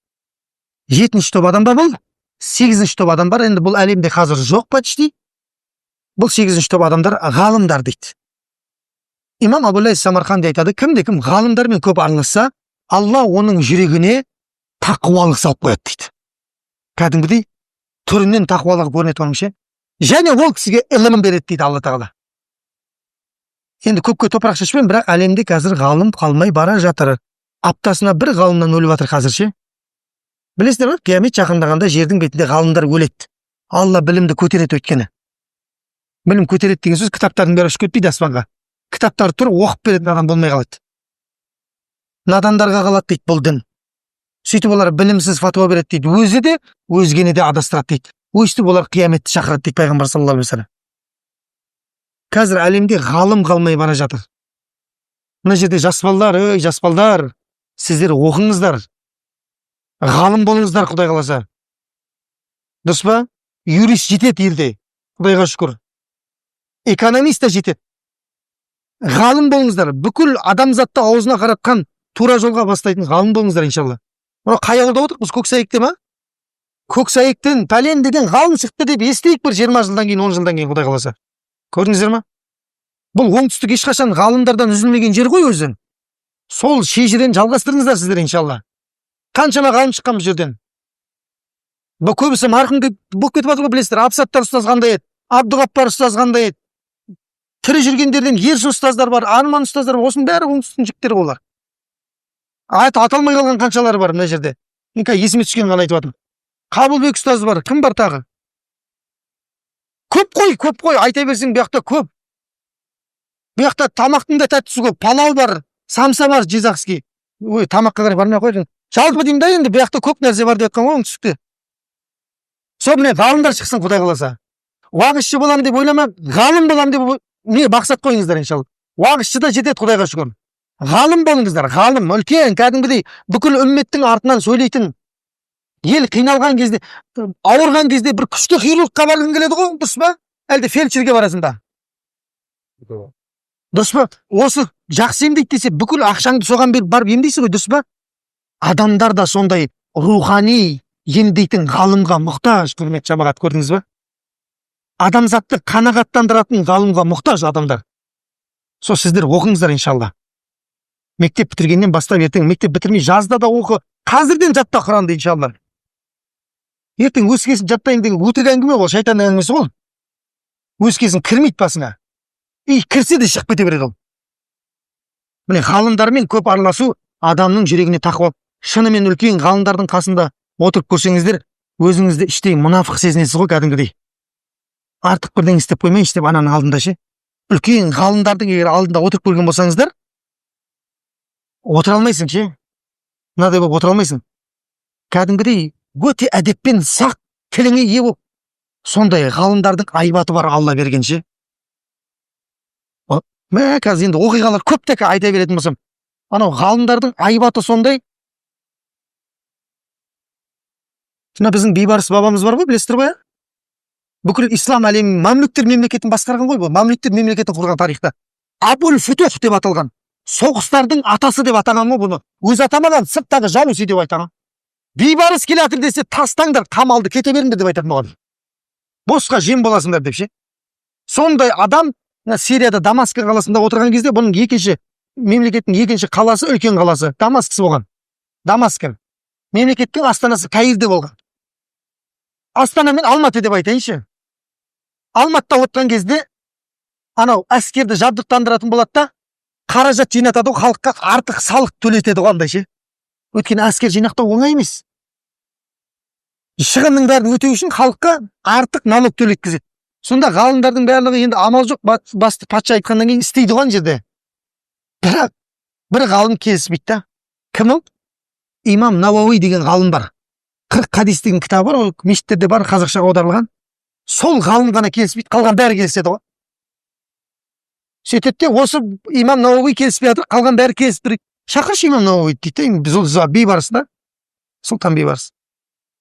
7-ші топ адам ба бұл? 8-ші топ адам бар. Енді бұл әлемде қазір жоқ почти. Бұл 8-ші топ адамдар ғалымдар дейді. Имам Абу-Лайс Самарқанди айтады, кімде-кім ғалымдармен көп араласса, Алла оның жүрегіне тақуалық салып қояды дейді. Кәдімгідей түрінен тақуалық көрінеді оның ше. Және ол кісіге ілім береді дейді Алла Тағала. Енді көпке топырақ шашпен, бірақ әлемде қазір ғалым қалмай бара жатыр. Аптасына бір ғалымнан өліп жатыр қазір ше. Білесіздер ме? Қиямет жақындағанда жердің бетінде ғалымдар өледі. Алла білімді көтереді өйткені. Білім көтереді деген сөз кітаптардың бәрі ұшып кетпейді аспанға. Кітаптар тұр, оқып беретін адам болмай қалады. Надандарға қалады дейді бұл дін. Сөйтіп олар білімсіз фатуа береді дейді. Өзі де, өзгені де адастырады дейді. Өйстіп олар қияметті шақырады дейді пайғамбар саллаллаху алейхи ва саллям. Қазір әлемде ғалым қалмай бара жатыр. Мына жерде жас балдар, сіздер оқыңыздар. Ғалым болыңыздар, Құдай қаласа. Дұрыс па? Юрист жетеді елде, Құдайға шүкір. Экономист та жетеді. Ғалым болыңыздар. Бүкіл адамзатты аузына қаратқан тура жолға бастайтын ғалым болыңыздар иншалла. Қай ауылда отырық біз? Көксайекте ма? Көксайектен пәлен деген ғалым шықты деп естейік бір 20 жылдан кейін, 10 жылдан кейін, Құдай қаласа. Көрдіңіздер ма? Бұл оңтүстік ешқашан ғалымдардан үзілмеген жер ғой өзі. Сол шежірені жалғастырыңыздар сіздер иншалла. Қаншама ғалым шыққан бұл жерден. Бұл көбісі марқұм болып кетіп жатыр ғой, білесіздер. Абсаттар ұстаз қандай еді, Абдуғаппар ұстаз қандай еді. Тірі жүргендерден ерсі ұстаздар бар, Арман ұстаздар бар. Осының бәрі оңтүстіктің жігіттері олар. Аталмай қалған қаншалары бар мына жерде. Мен есіме түскен ғана айтып жатырмын. Қабылбек ұстаз бар, кім бар тағы? Көп қой, айта берсең бұл жақта көп. Бұл жақта тамақтың да тәттісі көп, палау бар, самса бар, Жезақский. Ой, тамаққа қарай бармай қойдың. Жалпы деймін да, енді бұл жақта көп нәрсе бар деп жатқан ғой оңтүстікте. Сол міне ғалымдар шықсын Құдай қаласа. Уағызшы боламын деп ойлама, ғалым боламын деп не мақсат қойыңыздар иншалла. Уағызшы да жетеді Құдайға шүкір. Ғалым болыңыздар, ғалым, үлкен, кәдімгідей бүкіл үмметтің артынан сөйлейтін. Ел қиналған кезде, ауырған кезде бір күшті хирургқа барғың келеді ғой, дұрыс па? Әлде фельдшерге барасың да. Дұрыс па? Осы жақсы емдейді десе, бүкіл ақшаңды соған беріп барып емдейсің ғой, дұрыс па? Адамдар да сондай рухани емдейтін ғалымға мұқтаж, құрметті жамағат, көрдіңіз ба? Адамзатты қанағаттандыратын ғалымға мұқтаж адамдар. Сол сіздер оқыңыздар иншалла. Мектеп бітіргеннен бастап ертең мектеп бітірмей жазда да оқы, қазірден жатта Құранды иншалла. Ертең өскесін жаттайын деген өтірік әңгіме ол, шайтан әңгімесі ол. Өскесін кірмейді басына. Кірсе де шығып кете береді ол. Міне ғалымдармен көп араласу адамның жүрегіне тақуа. Шынымен үлкен ғалымдардың қасында отырып көрсеңіздер, өзіңізді іштей мұнафық сезінесіз ғой кәдімгідей. Артық бірдеңе істеп қоймайыншы деп ананың алдында ше. Үлкен ғалымдардың егер алдында отырып көрген болсаңыздар, отыра алмайсың ше. Мынадай болып отыра алмайсың. Кәдімгідей өте әдеппен сақ тіліңе ие болып, сондай ғалымдардың айбаты бар Алла берген ше. Қазір енді оқиғалар көп те айта беретін болсам, анау ғалымдардың айбаты сондай. Мына біздің бейбарыс бабамыз бар ғой, білесіздер ғой? Бүкіл ислам әлемін, мамлюктер мемлекетін басқарған ғой бұл. Мамлюктер мемлекетін құрған тарихта. Абул-Футух деп аталған. Соғыстардың атасы деп атаған ғой бұны. Өз атамаған, сырттағы жалуси деп айтқан. Бейбарыс келе жатыр десе, тастаңдар, қамалды кете беріңдер деп айтатын болған. Босқа жем боласыңдар деп ше. Сондай адам Сирияда Дамаск қаласында отырған кезде бұның мемлекеттің екінші қаласы, үлкен қаласы Дамаск болған. Дамаск. Мемлекеттің астанасы Каирде болған. Астана мен Алматы деп айтайыншы. Алматыда отырған кезде анау әскерді жабдықтандыратын болады да, қаражат жинатады, халыққа артық салық төлетеді ғой андай ше. Өйткені әскер жинақтау оңай емес. Шығынның бәрін өтеу үшін халыққа артық налог төлеткізеді. Сонда ғалымдардың барлығы енді амал жоқ, басты патша айтқаннан кейін істейді ғой жерде. Бірақ бір ғалым келіспейді да. Кім ол? Имам Науауи деген ғалым бар. 40 хадис деген кітабы бар, ол мешіттерде бар, қазақшаға аударылған. Сол ғалым ғана келіспейді, қалған бәрі келіседі ғой. сөйтеді де осы имам Науави келіспей жатыр, қалған бәрі келісіп тұр. Шақыршы имам Науави дейді. Біз ол бейбарыс да, сұлтан бейбарыс.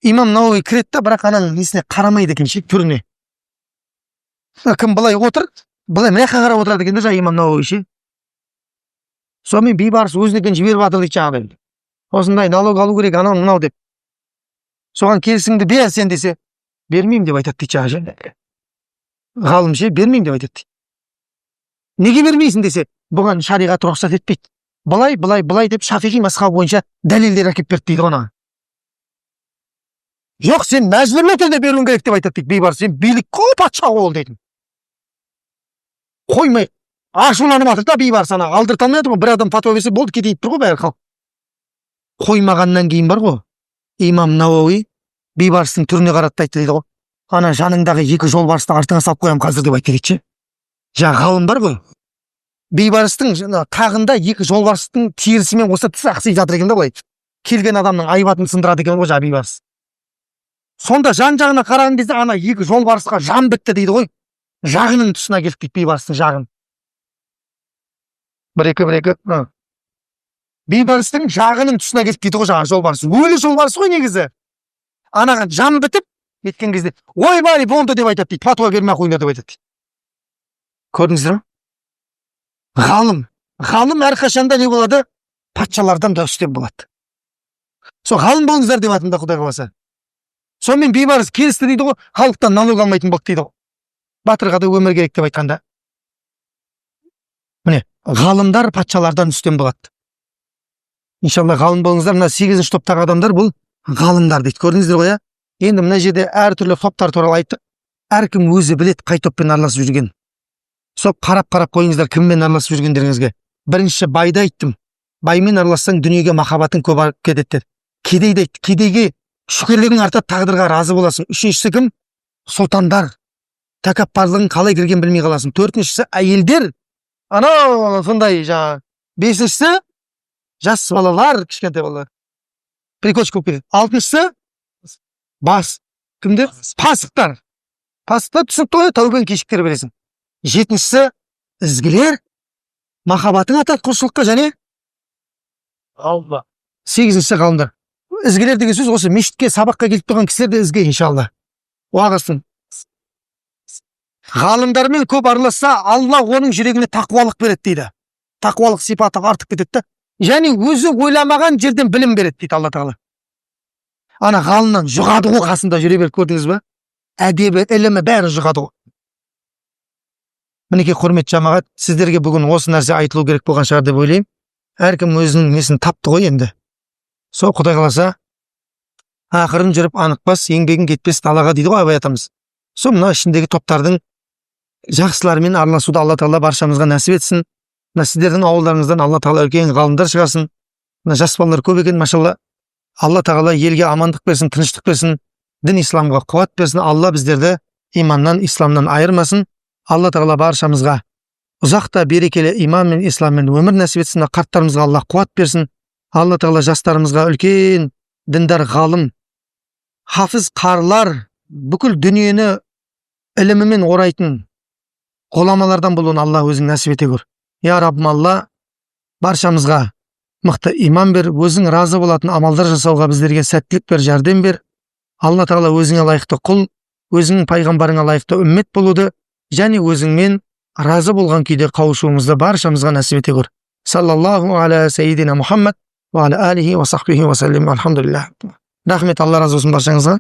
Имам Науави кіреді да, бірақ ананың несіне қарамайды екен, түріне. Кім былай отыр, былай мына жаққа қарап отырады екен де, имам Науави ше. Сонымен бейбарыс өзінікін жіберіп жатыр дейді жаңағыдай. Осындай налог алу керек, анау мынау деп. Соған келісіңді бер сен десе, бермеймін деп айтады дейді жаңағы. Ғалым ше, бермеймін деп айтады. Неге бермейсің десе, бұған шариғат рұқсат етпейді. Былай деп Шафиғи мазхабы бойынша дәлелдер әкеп берді дейді ғана. Жоқ, сен мәжбүрлі түрде беруің керек деп айтады дейді бейбарыс. Сен билік қой, патша қол дейді. Қоймай, ашуланып жатыр да бейбарыс, ана алдырта алмайды ғой, бір адам фатуа берсе болды, кетейіп тұр ғой бәрі халық. Қоймағаннан кейін бар ғой, имам Науави бейбарыстың түріне қаратты айтты дейді ғой. Ана жаныңдағы екі жолбарысты артыңа салып қоямын қазір деп айтты дейді. Ғалым бар ғой, бейбарыстың тағында екі жолбарыстың терісімен қоса тіс ақсиып жатыр екен да, былай келген адамның айбатын сындырады екен ғой жаңағы бейбарыс. Сонда жан-жағына қараған кезде ана екі жолбарысқа жан бітті дейді ғой, жағының тұсына келіп дейді бейбарыстың жағын. Бір-екі. Бейбарыстың жағының тұсына келіп дейді ғой жаңағы жолбарыс. Өлі жолбарыс ғой негізі. Анаған жан бітіп кеткен кезде, ой бай болды деп айтады дейді, фатуа бермей қойыңдар деп айтады дейді. Көрдіңіздер ме? Ғалым әрқашанда не болады? Патшалардан да үстем болады. Сол ғалым болыңыздар деп атымда Құдай қаласа. Сонымен бейбарыс келісті дейді ғой, халықтан налог алмайтын болды дейді ғой. Батырға да өмір керек деп айтқанда. Міне, ғалымдар патшалардан үстем болады. Иншалла ғалым болыңыздар. Мына 8-ші топтағы адамдар бұл ғалымдар дейді. Көрдіңіздер ғой, иә? Енді мына жерде әртүрлі топтар туралы айтты. Әркім өзі білет қай топпен араласып жүрген. Сол қарап қойыңыздар кіммен араласып жүргендеріңізге. Бірінші байды айттым. Баймен аралассаң дүниеге махаббатың көп арып кетеді. Кедейді айт, кедейге шүкірлігің артады, тағдырға разы боласың. Үшіншісі кім? Сұлтандар. Тәкаппарлығың қалай кірген білмей қаласың. Төртіншісі әйелдер. Анау сондай жаңа. Бесіншісі жас балалар, кішкентай балалар. Прикольчик болып кетеді. Алтыншысы бас. Кімдер? Пасықтар. Пасықтар түсінікті ғой, тәубен кешіктер бересің. Жетіншісі ізгілер. Махаббатың атады құлшылыққа және алла. 8-ші ғалымдар. Ізгілер деген сөз осы мешітке сабаққа келіп тұрған кісілер де ізге иншалла. Уағасын. Ғалымдармен көп араласса, Алла оның жүрегіне тақуалық береді дейді. Тақуалық сипаты артып кетеді. Және өзі ойламаған жерден білім береді дейді Алла Тағала. Ана ғалымнан жұғады ғой қасында жүре беріп, көрдіңіз бе? Әдебі, ілімі бәрі жұғады ғой. Мінекей құрметті жамағат, сіздерге бүгін осы нәрсе айтылу керек болған шығар деп ойлаймын. Әркім өзінің несін тапты ғой енді. Сол Құдай қаласа, ақырын жүріп анықпас, еңбегін кетпес далаға дейді ғой Абай атамыз. Сол мына ішіндегі топтардың жақсыларымен араласуды Алла Тағала баршамызға нәсіп етсін. Мына сіздердің ауылдарыңыздан Алла Тағала үлкен ғалымдар шығарсын. Мына жас балалар көп екен, машалла. Алла Тағала елге амандық берсін, тыныштық берсін, дін исламға қуат берсін. Алла біздерді иманнан, исламнан айырмасын. Алла Тағала баршамызға ұзақта берекелі иман мен исламмен өмір нәсіп етсін. Қарттарымызға Алла қуат берсін. Алла Тағала жастарымызға үлкен діндар ғалым, хафыз қарылар, бүкіл дүниені ілімімен орайтын ғұламалардан болуын Алла өзің нәсіп ете көр. Я Раббым, Алла баршамызға мықты иман бер, өзің разы болатын амалдар жасауға біздерге сәттілік бер, жәрдем бер. Алла Тағала өзіңе лайықты құл, өзіңнің пайғамбарыңа лайықты үммет болуды және өзіңмен разы болған күйде қауышуымызды баршамызға нәсіп ете көр. Саллаллаху аля сайидина Мұхаммад ва аля алихи ва сахбихи ва саллим. Алхамдулиллах. Рахмет, Алла разы болсын баршаңызға.